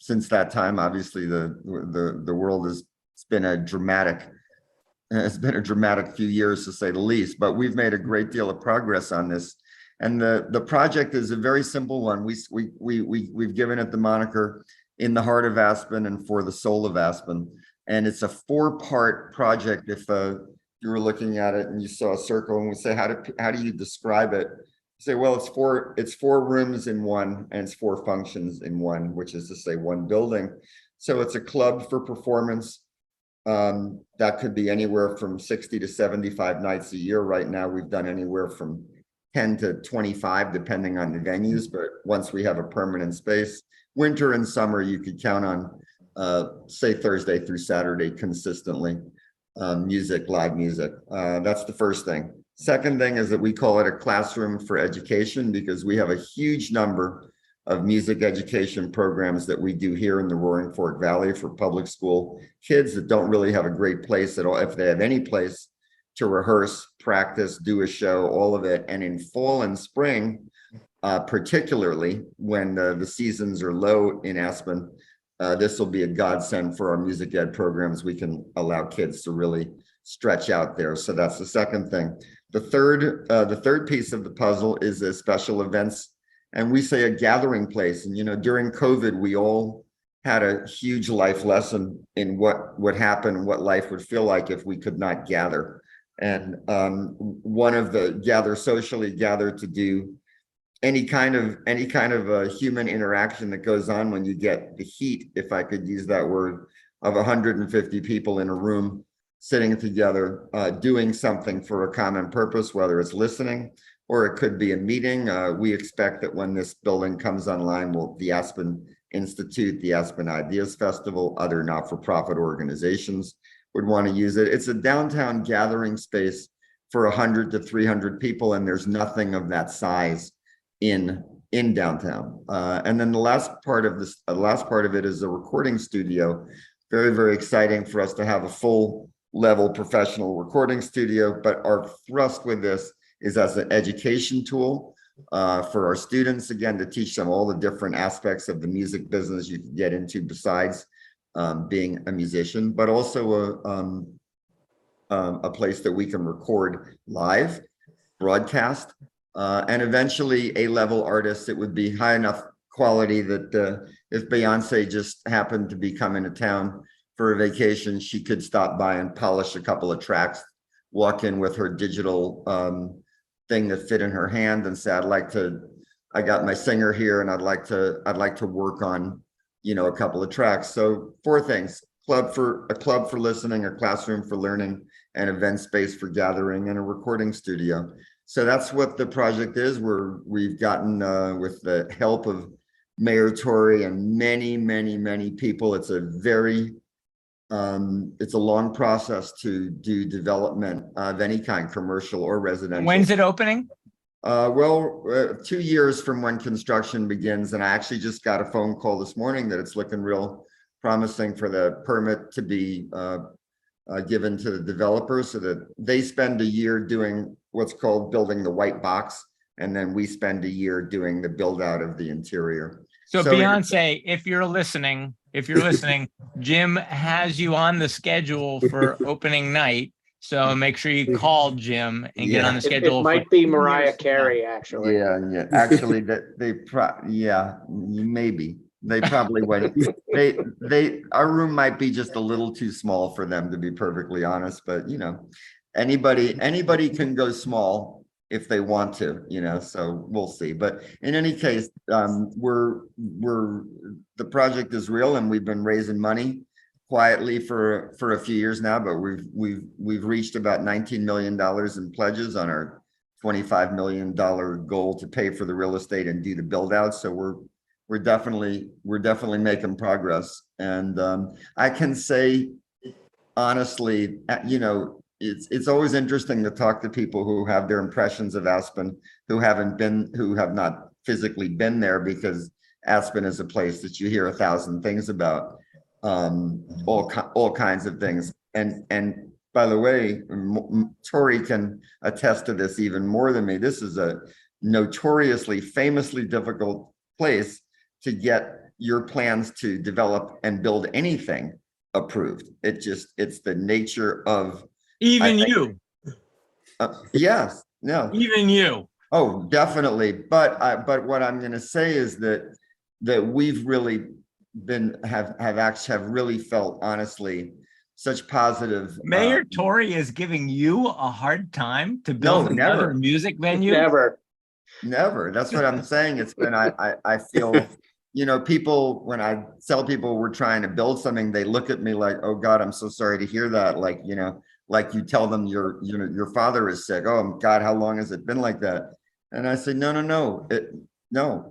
since that time, obviously the world it's been a dramatic few years, to say the least. But we've made a great deal of progress on this, and the project is a very simple one. We've given it the moniker "In the Heart of Aspen" and "For the Soul of Aspen," and it's a 4-part project. If you were looking at it and you saw a circle and we say, how do you describe it? You say, well, it's four rooms in one, and it's 4 functions in one, which is to say one building. So it's a club for performance. That could be anywhere from 60 to 75 nights a year. Right now, we've done anywhere from 10 to 25, depending on the venues. But once we have a permanent space, winter and summer, you could count on, say, Thursday through Saturday consistently. Live music. That's the first thing. Second thing is that we call it a classroom for education because we have a huge number of music education programs that we do here in the Roaring Fork Valley for public school kids that don't really have a great place at all, if they have any place to rehearse, practice, do a show, all of it. And in fall and spring, particularly when the seasons are low in Aspen, this will be a godsend for our music ed programs. We can allow kids to really stretch out there. So that's the second thing. The third piece of the puzzle is the special events. And we say a gathering place. And, you know, during COVID, we all had a huge life lesson in what would happen, what life would feel like if we could not gather. And one of the gather socially, gather to do any kind of a human interaction that goes on when you get the heat, if I could use that word, of 150 people in a room sitting together, doing something for a common purpose, whether it's listening or it could be a meeting. We expect that when this building comes online, the Aspen Institute, the Aspen Ideas Festival, other not-for-profit organizations would want to use it. It's a downtown gathering space for 100 to 300 people, and there's nothing of that size in downtown. And then the last part of it is a recording studio. Very, very exciting for us to have a full level professional recording studio, but our thrust with this is as an education tool for our students, again, to teach them all the different aspects of the music business you can get into besides being a musician, but also a place that we can record live, broadcast, and eventually A-level artists. It would be high enough quality that if Beyonce just happened to be coming to town for a vacation, she could stop by and polish a couple of tracks, walk in with her digital thing that fit in her hand and say, I got my singer here and I'd like to work on, you know, a couple of tracks. So 4 things: a club for listening, a classroom for learning, an event space for gathering, and a recording studio. So that's what the project is. We've gotten with the help of Mayor Tory and many people. It's a very it's a long process to do development of any kind, commercial or residential. When's it opening? 2 years from when construction begins. And I actually just got a phone call this morning that it's looking real promising for the permit to be given to the developers, so that they spend a year doing what's called building the white box. And then we spend a year doing the build out of the interior. So Beyonce, if you're listening, Jim has you on the schedule for opening night. So make sure you call Jim and get on the schedule. It might be Mariah Carey, actually. Yeah. Actually, maybe they probably would. Our room might be just a little too small for them, to be perfectly honest. But you know, anybody can go small if they want to, you know, so we'll see. But in any case, the project is real, and we've been raising money quietly for a few years now, but we've reached about $19 million in pledges on our $25 million goal to pay for the real estate and do the build out. So we're definitely making progress. And I can say honestly, you know, it's always interesting to talk to people who have their impressions of Aspen, who have not physically been there, because Aspen is a place that you hear 1,000 things about, all kinds of things. And by the way, Tori can attest to this even more than me. This is a notoriously, famously difficult place to get your plans to develop and build anything approved. It's the nature of you. Yes, no. Even you. Oh, definitely. But what I'm going to say is that we've really have really felt, honestly, such positive. Mayor Tory is giving you a hard time to build another music venue. Never. That's what I'm saying. It's been, I feel, you know, people, when I tell people we're trying to build something, they look at me like, oh God, I'm so sorry to hear that. Like, you know, like you tell them your father is sick. Oh God, how long has it been like that? And I say, no,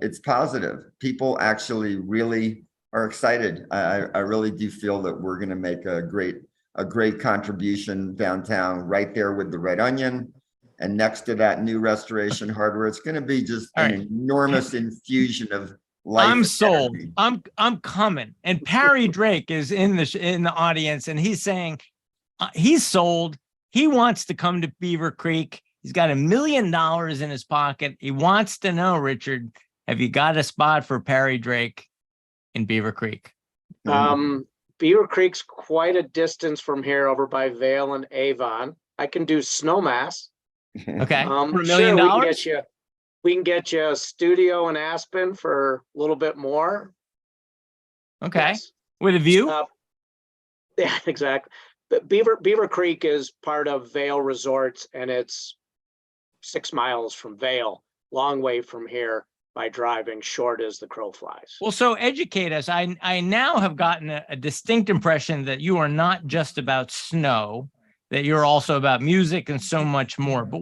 it's positive. People actually really are excited. I really do feel that we're going to make a great contribution downtown, right there with the Red Onion, and next to that new restoration hardware, it's going to be just All an right. enormous infusion of life. I'm and sold. energy. I'm coming. And Parry Drake is in the audience, and he's saying he's sold. He wants to come to Beaver Creek. He's got $1 million in his pocket. He wants to know, Richard, have you got a spot for Parry Drake in Beaver Creek? Beaver Creek's quite a distance from here over by Vale and Avon. I can do Snowmass. Okay. For $1 Sure, million? we can get you a studio in Aspen for a little bit more. Okay. Yes. With a view? Yeah, exactly. But Beaver Creek is part of Vale Resorts, and it's 6 miles from Vale, long way from here by driving, short as the crow flies. Well, so educate us. I now have gotten a distinct impression that you are not just about snow, that you're also about music and so much more. But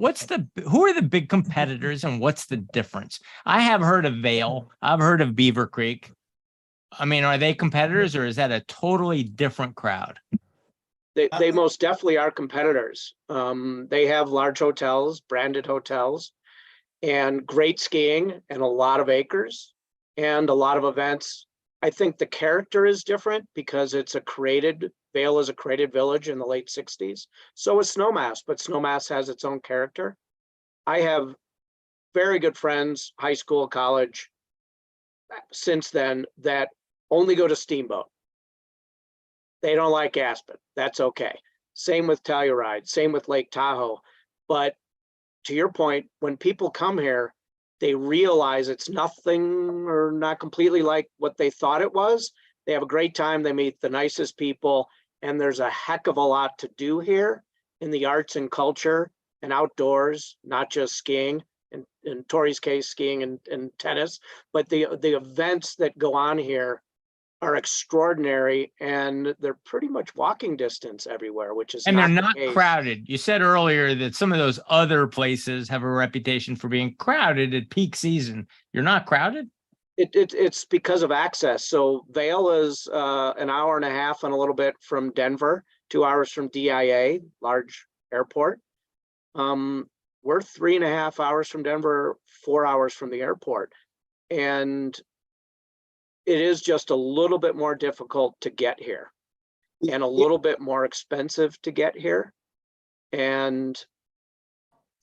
who are the big competitors and what's the difference? I have heard of Vale. I've heard of Beaver Creek. I mean, are they competitors or is that a totally different crowd? They most definitely are competitors. They have large hotels, branded hotels, and great skiing and a lot of acres and a lot of events. I think the character is different because Vale is a created village in the late 60s. So is Snowmass, but Snowmass has its own character. I have very good friends, high school, college, since then, that only go to Steamboat. They don't like Aspen. That's okay. Same with Telluride, same with Lake Tahoe. But to your point, when people come here, they realize it's nothing or not completely like what they thought it was. They have a great time. They meet the nicest people, and there's a heck of a lot to do here in the arts and culture and outdoors, not just skiing. In Tori's case, skiing and tennis, but the events that go on here are extraordinary, and they're pretty much walking distance everywhere, which is And they're the not case. crowded. You said earlier that some of those other places have a reputation for being crowded at peak season. You're not crowded? It's because of access. So Vale is an hour and a half and a little bit from Denver, 2 hours from DIA, large airport. We're 3.5 hours from Denver, 4 hours from the airport. And it is just a little bit more difficult to get here and a little bit more expensive to get here. And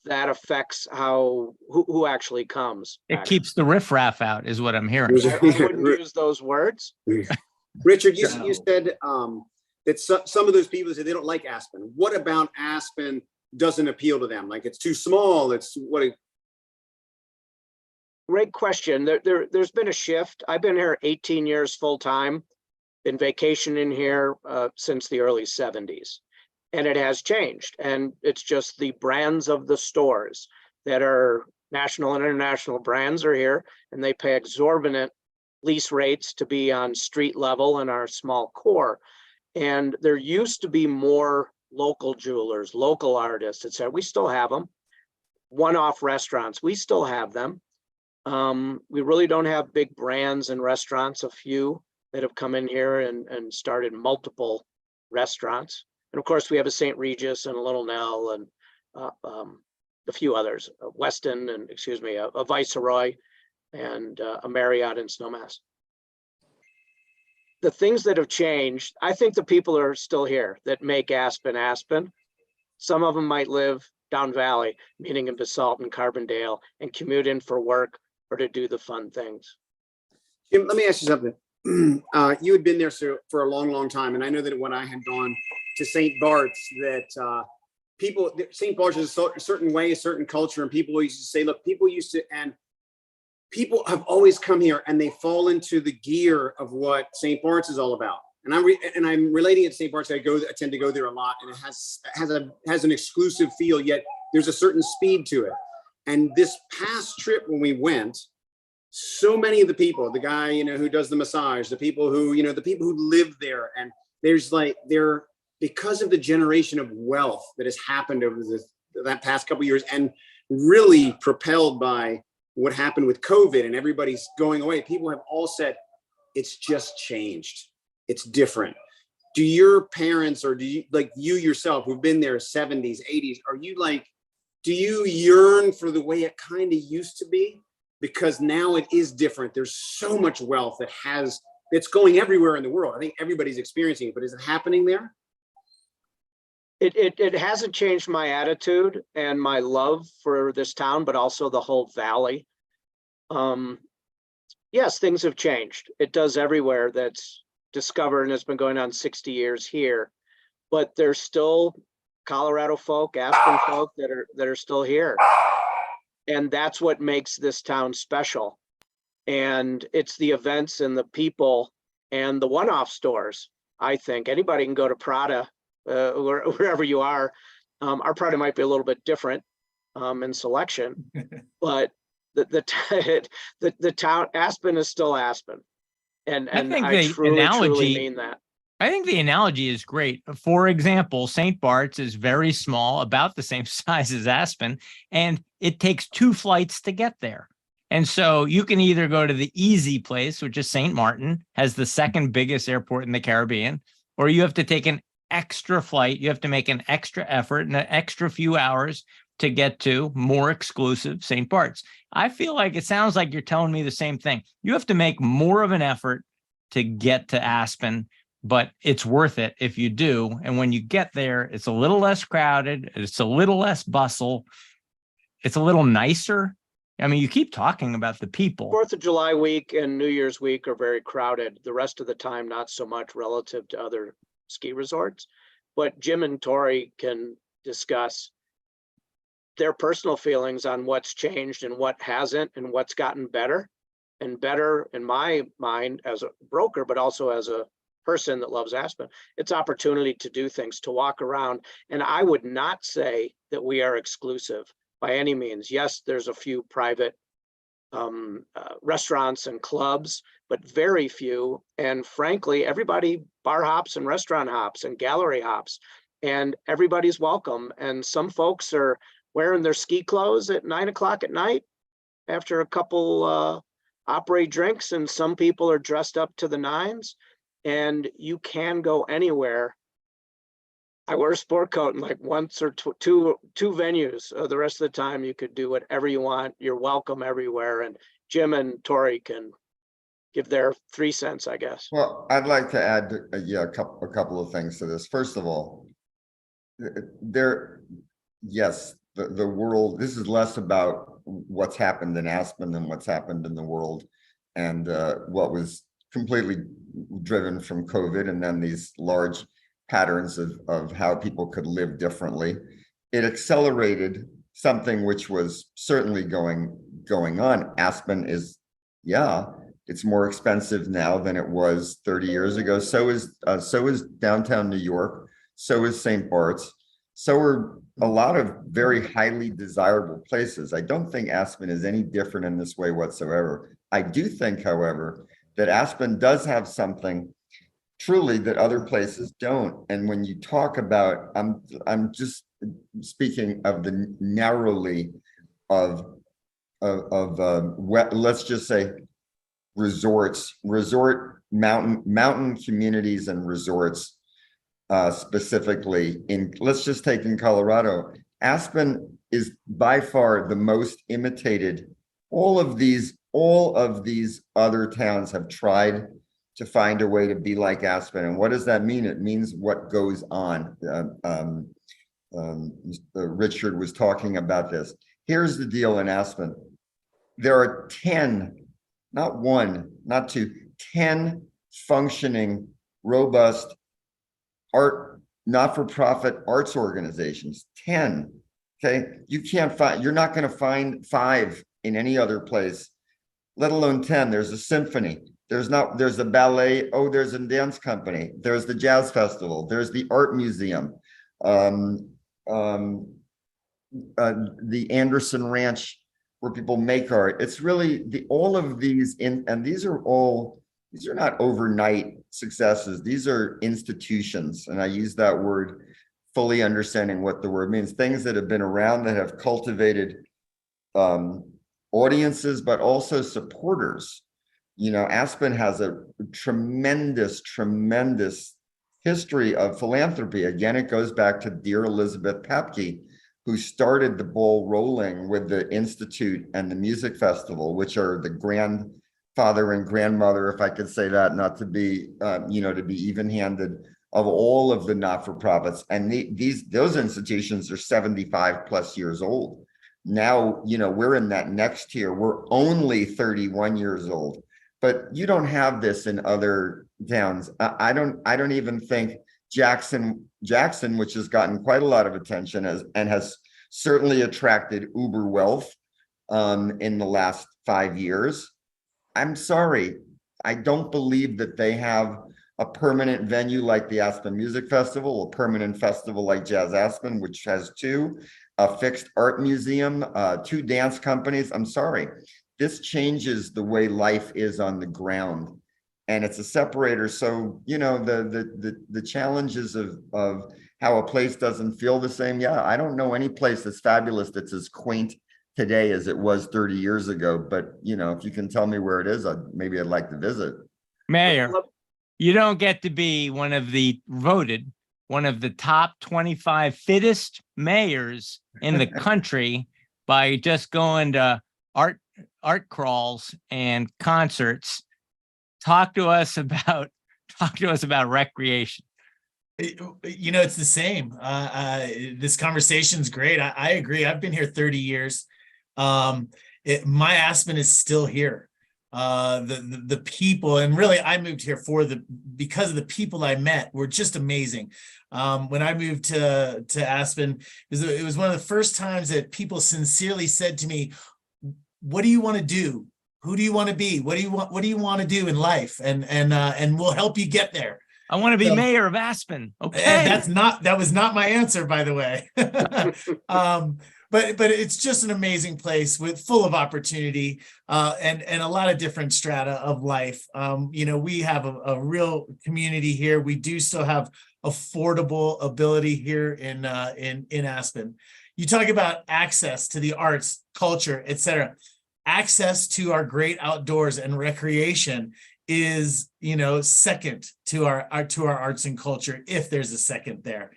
that affects who actually comes. It keeps the riffraff out is what I'm hearing. I wouldn't use those words. Richard, you said that some of those people say they don't like Aspen. What about Aspen doesn't appeal to them? Like it's too small. It's what? Great question. There's been a shift. I've been here 18 years full time, been vacationing here since the early 70s. And it has changed. And it's just the brands of the stores that are national and international brands are here, and they pay exorbitant lease rates to be on street level in our small core. And there used to be more local jewelers, local artists, etc. We still have them. One-off restaurants, we still have them. We really don't have big brands and restaurants, a few that have come in here and started multiple restaurants. And of course, we have a St. Regis and a Little Nell and a few others, Weston and, a Viceroy and a Marriott and Snowmass. The things that have changed, I think the people are still here that make Aspen Aspen. Some of them might live down valley, meaning in Basalt and Carbondale, and commute in for work or to do the fun things. Jim, let me ask you something. You had been there for a long, long time. And I know that when I had gone to St. Bart's, that St. Bart's is a certain way, a certain culture. And people used to say, look, and people have always come here and they fall into the gear of what St. Bart's is all about. And I'm relating it to St. Bart's. I tend to go there a lot, and it has an exclusive feel, yet there's a certain speed to it. And this past trip when we went, so many of the people, the guy, who does the massage, the people who live there, and they're because of the generation of wealth that has happened over that past couple of years, and really propelled by what happened with COVID and everybody's going away. People have all said, it's just changed. It's different. Do your parents, or do you, like you yourself, who've been there 70s, 80s, are you like, do you yearn for the way it kind of used to be? Because now it is different. There's so much wealth it's going everywhere in the world. I think everybody's experiencing it, but is it happening there? It hasn't changed my attitude and my love for this town, but also the whole valley. Yes, things have changed. It does everywhere that's discovered, and it's been going on 60 years here. But there's still Colorado folk, Aspen folk that are still here. And that's what makes this town special. And it's the events and the people and the one-off stores. I think anybody can go to Prada, wherever you are. Our Prada might be a little bit different in selection, but the town Aspen is still Aspen. And think I the truly analogy mean that. I think the analogy is great. For example, St. Bart's is very small, about the same size as Aspen, and it takes 2 flights to get there. And so you can either go to the easy place, which is St. Martin, has the second biggest airport in the Caribbean, or you have to take an extra flight. You have to make an extra effort and an extra few hours to get to more exclusive St. Bart's. I feel like it sounds like you're telling me the same thing. You have to make more of an effort to get to Aspen, but it's worth it if you do. And when you get there, it's a little less crowded. It's a little less bustle. It's a little nicer. I mean, you keep talking about the people. 4th of July week and New Year's week are very crowded. The rest of the time, not so much relative to other ski resorts. But Jim and Tori can discuss their personal feelings on what's changed and what hasn't and what's gotten better. And better in my mind as a broker, but also as a person that loves Aspen, it's opportunity to do things, to walk around. And I would not say that we are exclusive by any means. Yes, there's a few private restaurants and clubs, but very few. And frankly, everybody bar hops and restaurant hops and gallery hops, and everybody's welcome. And some folks are wearing their ski clothes at 9 o'clock at night after a couple opera drinks, and some people are dressed up to the nines. And you can go anywhere. I wear a sport coat in like once or two venues. The rest of the time, you could do whatever you want. You're welcome everywhere. And Jim and Tori can give their 3 cents, I guess. Well, I'd like to add a couple of things to this. First of all, yes, the world, this is less about what's happened in Aspen than what's happened in the world, and what was completely driven from COVID, and then these large patterns of how people could live differently. It accelerated something which was certainly going on. Aspen is, it's more expensive now than it was 30 years ago. So is downtown New York. So is St. Bart's. So are a lot of very highly desirable places. I don't think Aspen is any different in this way whatsoever. I do think, however, that Aspen does have something truly that other places don't. And when you talk about, I'm just speaking of the narrowly of let's just say resorts, mountain communities and resorts, specifically let's just take in Colorado. Aspen is by far the most imitated. All of these other towns have tried to find a way to be like Aspen. And what does that mean? It means what goes on. Richard was talking about this. Here's the deal in Aspen. There are 10, not 1, not 2, 10 functioning, robust not-for-profit arts organizations. 10. Okay. You're not going to find 5 in any other place, let alone 10. There's a symphony. There's a ballet. Oh, there's a dance company. There's the jazz festival. There's the art museum. The Anderson Ranch, where people make art. It's really all of these and these are not overnight successes. These are institutions. And I use that word fully understanding what the word means. Things that have been around, that have cultivated audiences, but also supporters. Aspen has a tremendous history of philanthropy. Again, it goes back to dear Elizabeth Papke, who started the ball rolling with the Institute and the Music Festival, which are the grandfather and grandmother, if I could say that, not to be, to be even-handed, of all of the not-for-profits. And those institutions are 75 plus years old. Now, we're in that next tier. We're only 31 years old, but you don't have this in other towns. I don't even think Jackson, which has gotten quite a lot of attention and has certainly attracted uber wealth in the last 5 years. I'm sorry, I don't believe that they have a permanent venue like the Aspen Music Festival, a permanent festival like Jazz Aspen, which has 2, a fixed art museum, 2 dance companies. I'm sorry, this changes the way life is on the ground, and it's a separator. So, the challenges of how a place doesn't feel the same. Yeah, I don't know any place that's fabulous that's as quaint today as it was 30 years ago. But, if you can tell me where it is, maybe I'd like to visit. Mayor, you don't get to be one of the top 25 fittest mayors in the country by just going to art crawls and concerts. Talk to us about recreation. It's the same. This conversation's great. I agree. I've been here 30 years. My Aspen is still here. The people, and really I moved here because of the people I met were just amazing. When I moved to Aspen, it was one of the first times that people sincerely said to me, what do you want to do? Who do you want to be? What do you want to do in life? And we'll help you get there. I want to be mayor of Aspen. Okay. And that was not my answer, by the way. But it's just an amazing place full of opportunity and a lot of different strata of life. We have a real community here. We do still have affordable ability here in Aspen. You talk about access to the arts, culture, etc. Access to our great outdoors and recreation is, second to our arts and culture, if there's a second there.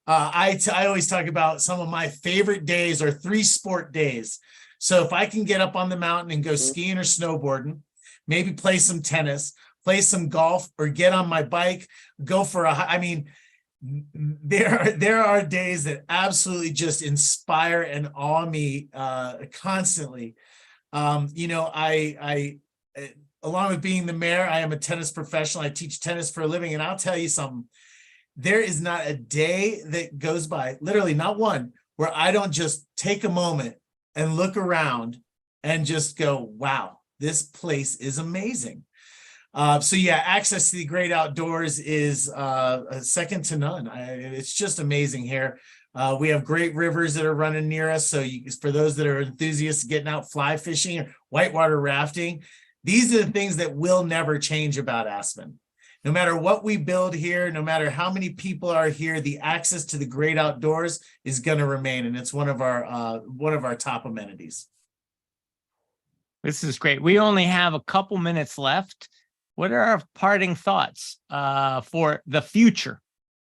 I always talk about some of my favorite days are 3 sport days. So if I can get up on the mountain and go skiing or snowboarding, maybe play some tennis, play some golf, or get on my bike, go for there are days that absolutely just inspire and awe me constantly. I along with being the mayor, I am a tennis professional. I teach tennis for a living, and I'll tell you something. There is not a day that goes by, literally not one, where I don't just take a moment and look around and just go, wow, this place is amazing. Access to the great outdoors is second to none. It's just amazing here. We have great rivers that are running near us. So for those that are enthusiasts getting out fly fishing or whitewater rafting, these are the things that will never change about Aspen. No matter what we build here, no matter how many people are here, the access to the great outdoors is going to remain, and it's one of our top amenities. This is great. We only have a couple minutes left. What are our parting thoughts for the future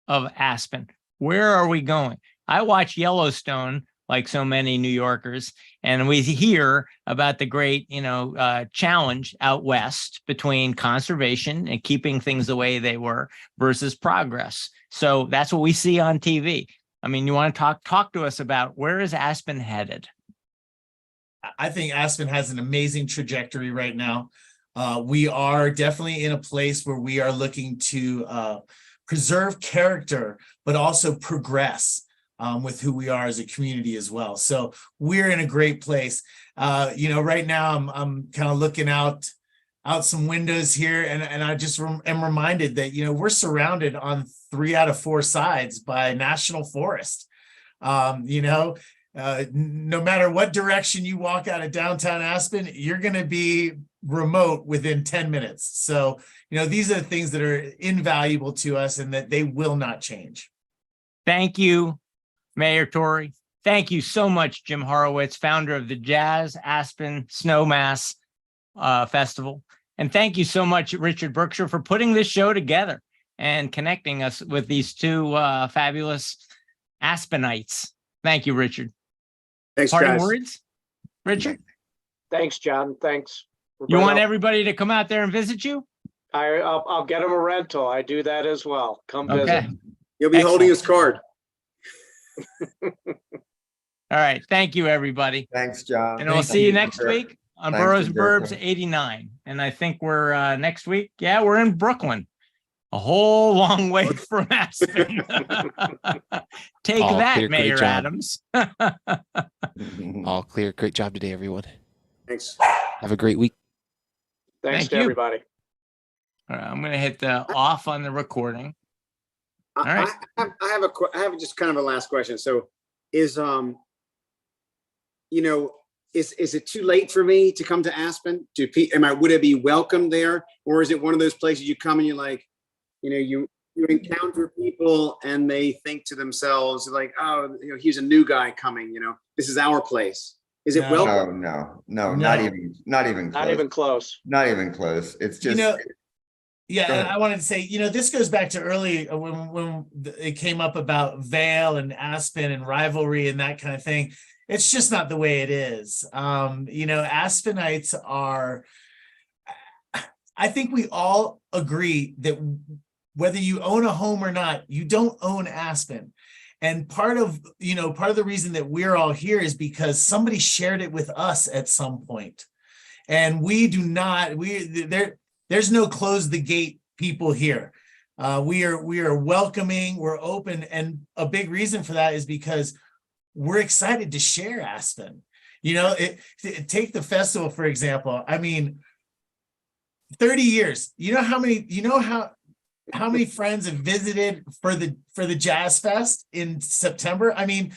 of Aspen? Where are we going? I watch Yellowstone like so many New Yorkers, and we hear about the great, challenge out west between conservation and keeping things the way they were versus progress. So that's what we see on TV. I mean, you want to talk to us about where is Aspen headed? I think Aspen has an amazing trajectory right now. We are definitely in a place where we are looking to preserve character, but also progress with who we are as a community as well. So we're in a great place. Right now I'm kind of looking out some windows here, and I just am reminded that, we're surrounded on 3 out of 4 sides by national forest. No matter what direction you walk out of downtown Aspen, you're going to be remote within 10 minutes. So, these are the things that are invaluable to us and that they will not change. Thank you, Mayor Tory. Thank you so much, Jim Horowitz, founder of the Jazz Aspen Snowmass Festival. And thank you so much, Richard Berkshire, for putting this show together and connecting us with these 2 fabulous Aspenites. Thank you, Richard. Thanks, Parting guys. words, Richard? Thanks, John. Thanks. You want Roberto. everybody to come out there and visit you? I'll get him a rental. I do that as well. Come visit. Okay. You'll be holding his card. All right. Thank you, everybody. Thanks, John. And we'll Thank see you you. next week on Thanks, Burrows and Roberto. Burbs 89. And I think we're next week. Yeah, we're in Brooklyn. A whole long way from Aspen. Take All that, clear, great Mayor job. Adams. All clear. Great job today, everyone. Thanks. Have a great week. Thanks Thank to you. everybody. All right, I'm going to hit the off on the recording. All right. I have just kind of a last question. So is, is it too late for me to come to Aspen? Would I be welcome there? Or is it one of those places you come and you're like, you encounter people and they think to themselves like, oh, here's a new guy coming, this is our place. Is it No. welcome? No, No. not even close. Not even close. Not even close. It's just, Yeah, Go and ahead. I wanted to say, this goes back to early when it came up about Vale and Aspen and rivalry and that kind of thing. It's just not the way it is. Aspenites are, I think we all agree that whether you own a home or not, you don't own Aspen. And part of the reason that we're all here is because somebody shared it with us at some point. And we do not, there's no close the gate people here. We are welcoming, we're open. And a big reason for that is because we're excited to share Aspen. Take the festival, for example. I mean, 30 years, how many friends have visited for the Jazz Fest in September? I mean,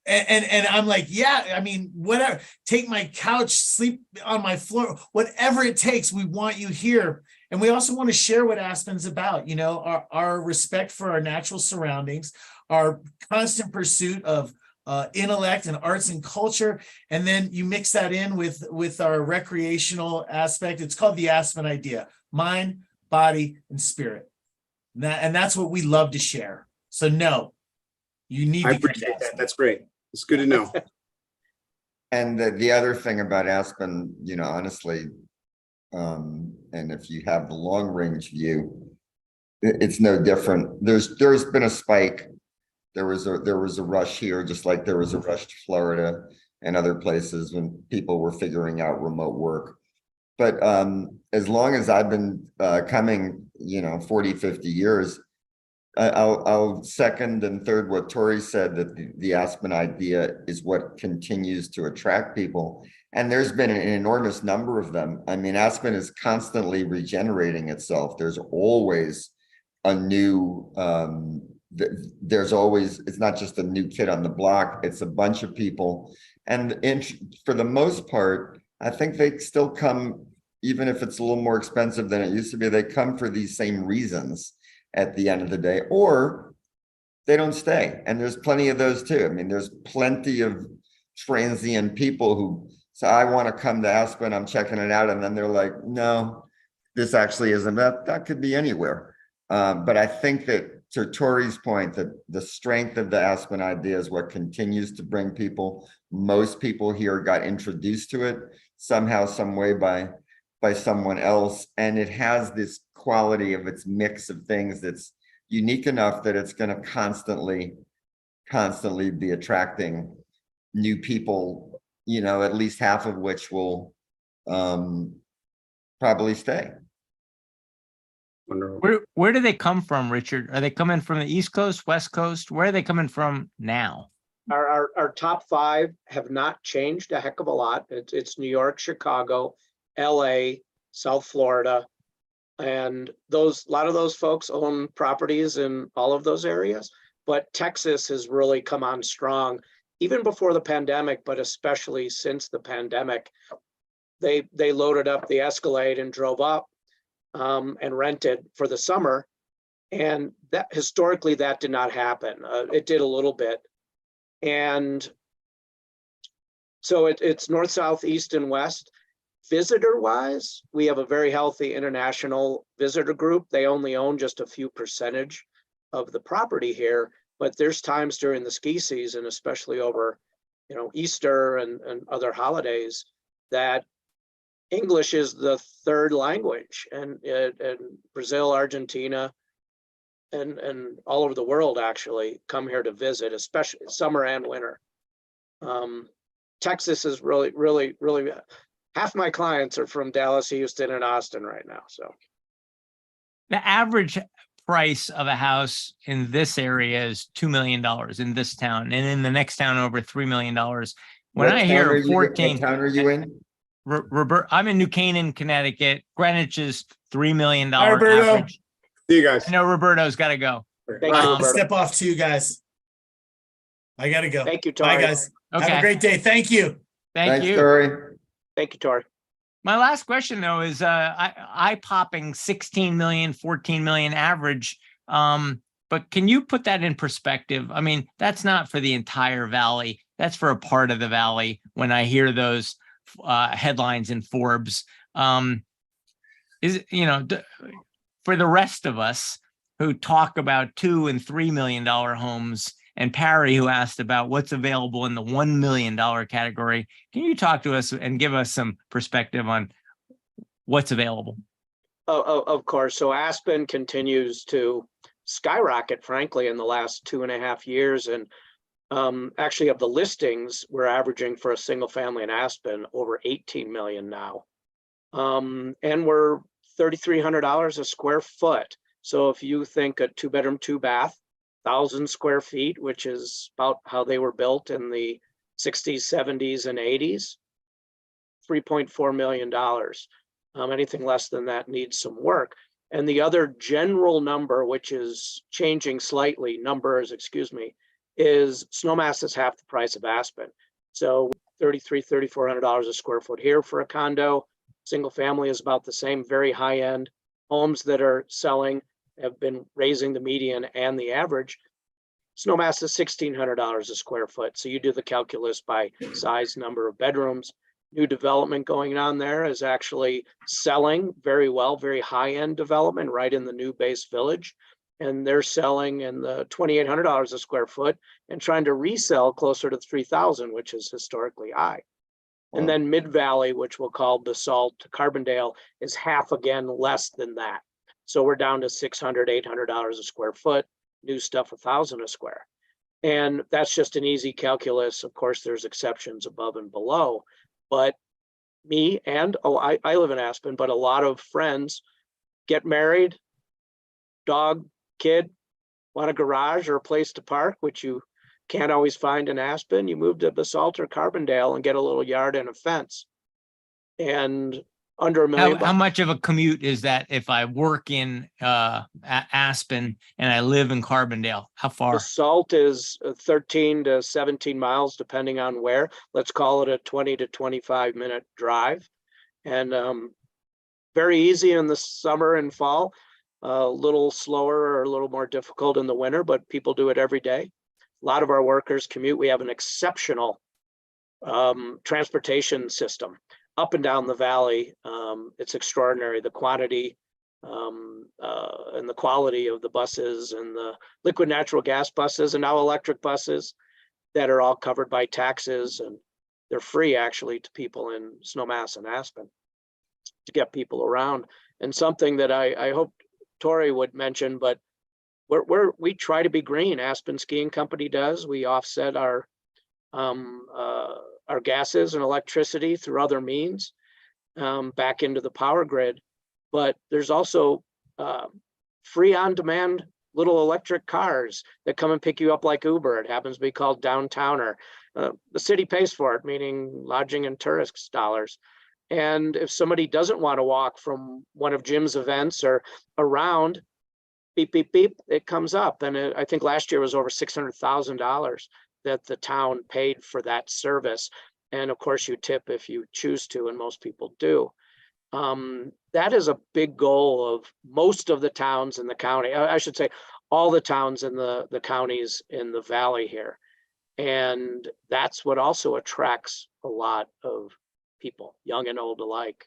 and I'm like, yeah, I mean, whatever, take my couch, sleep on my floor, whatever it takes, we want you here. And we also want to share what Aspen's about, our respect for our natural surroundings, our constant pursuit of intellect and arts and culture. And then you mix that in with our recreational aspect. It's called the Aspen idea: mind, body, and spirit. And that's what we love to share. So no, you need I to come to appreciate that. Aspen. That's great. It's good to know. and the other thing about Aspen, honestly, and if you have the long range view, it's no different. There's been a spike. There was a rush here, just like there was a rush to Florida and other places when people were figuring out remote work. But as long as I've been coming, 40, 50 years, I'll second and third what Tori said, that the Aspen idea is what continues to attract people. And there's been an enormous number of them. I mean, Aspen is constantly regenerating itself. There's always a new, it's not just a new kid on the block, it's a bunch of people. And for the most part, I think they still come, even if it's a little more expensive than it used to be, they come for these same reasons at the end of the day, or they don't stay. And there's plenty of those too. I mean, there's plenty of transient people who say, I want to come to Aspen, I'm checking it out. And then they're like, no, this actually isn't, that could be anywhere. But I think that, to Tori's point, that the strength of the Aspen idea is what continues to bring people. Most people here got introduced to it somehow, some way by someone else. And it has this quality of its mix of things that's unique enough that it's going to constantly be attracting new people, at least half of which will probably stay. Wonderful. Where do they come from, Richard? Are they coming from the East Coast, West Coast? Where are they coming from now? Our top five have not changed a heck of a lot. It's New York, Chicago, LA, South Florida. And a lot of those folks own properties in all of those areas. But Texas has really come on strong, even before the pandemic, but especially since the pandemic. They loaded up the Escalade and drove up and rented for the summer. And that historically, that did not happen. It did a little bit. And so it's north, south, east, and west. Visitor wise, we have a very healthy international visitor group. They only own just a few percentage of the property here, but there's times during the ski season, especially over, Easter and other holidays, that English is the third language, and Brazil, Argentina, and all over the world actually come here to visit, especially summer and winter. Texas is really half my clients are from Dallas, Houston, and Austin right now. So The average price of a house in this area is $2 million in this town, and in the next town over $3 million. When What I town hear are you- 14, What town are you in? Robert, I'm in New Canaan, Connecticut. Greenwich is $3 million Hi, Roberto. average. See you guys. I know Roberto's got to go. thank All you, right, Roberto. step off too, guys. I gotta go. Thank you, Bye, Tori. guys. Have a Okay, great day. Thank you. thank Thanks, you. Tori. Thank you, Tori. My last question though is eye-popping 16 million, 14 million average. But can you put that in perspective? I mean, that's not for the entire valley. That's for a part of the valley. When I hear those headlines in Forbes, for the rest of us who talk about $2 and $3 million homes, and Parry, who asked about what's available in the $1 million category, can you talk to us and give us some perspective on what's available? Of course. So Aspen continues to skyrocket, frankly, in the last 2.5 years. And actually, of the listings, we're averaging for a single family in Aspen over 18 million now. And we're $3,300 a square foot. So if you think a 2-bedroom, 2-bath, 1,000 square feet, which is about how they were built in the 60s, 70s, and 80s, $3.4 million. Anything less than that needs some work. And the other general number, which is changing slightly, is Snowmass is half the price of Aspen. So $3,400 a square foot here for a condo. Single family is about the same, very high end. Homes that are selling have been raising the median and the average. Snowmass is $1,600 a square foot. So you do the calculus by size, number of bedrooms. New development going on there is actually selling very well, very high-end development right in the new base village. And they're selling in the $2,800 a square foot and trying to resell closer to $3,000, which is historically high. And then Mid-Valley, which we'll call Basalt to Carbondale, is half again less than that. So we're down to $600, $800 a square foot, new stuff $1,000 a square. And that's just an easy calculus. Of course, there's exceptions above and below. But me and, I live in Aspen, but a lot of friends get married, dog, kid, want a garage or a place to park, which you can't always find in Aspen. You move to Basalt or Carbondale and get a little yard and a fence. And under $1 million. How much of a commute is that if I work in Aspen and I live in Carbondale? How far? Basalt is 13 to 17 miles, depending on where. Let's call it a 20 to 25 minute drive. And very easy in the summer and fall, a little slower or a little more difficult in the winter, but people do it every day. A lot of our workers commute. We have an exceptional transportation system up and down the valley. It's extraordinary, the quantity and the quality of the buses and the liquid natural gas buses and now electric buses that are all covered by taxes, and they're free actually to people in Snowmass and Aspen to get people around. And something that I hope Tori would mention, but we try to be green. Aspen Skiing Company does. We offset our gases and electricity through other means back into the power grid. But there's also free on-demand little electric cars that come and pick you up like Uber. It happens to be called Downtowner. The city pays for it, meaning lodging and tourists dollars. And if somebody doesn't want to walk from one of Jim's events or around, beep, beep, beep, it comes up. And I think last year was over $600,000 that the town paid for that service. And of course you tip if you choose to, and most people do. That is a big goal of most of the towns in the county. I should say all the towns in the counties in the valley here. And that's what also attracts a lot of people, young and old alike.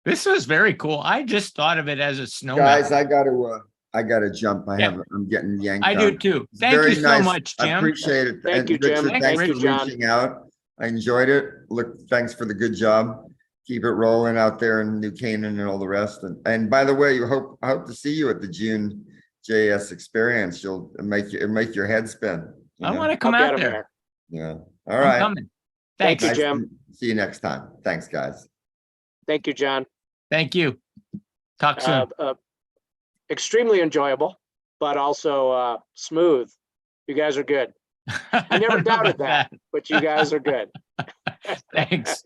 This was very cool. I just thought of it as a snow Guys, mountain. I got to I gotta jump. Yeah. I'm getting yanked I do on. too. It's Thank you very so nice. much, I Jim. appreciate it. Thank And you, Jim. Richard, Thanks, thanks for Richard. John. reaching out. I enjoyed it. Look, thanks for the good job. Keep it rolling out there in New Canaan and all the rest. And by the way, I hope to see you at the June JS experience. You'll make your head spin. You I know? want to come I'll get out him there. there. Yeah. All I'm right. coming. Thank Thanks. you, Nice Jim. to see you next time. Thanks, guys. Thank you, John. Thank you. Talk soon. Extremely enjoyable, but also smooth. You guys are good. I never don't know doubted about that, but you guys are good. Thanks.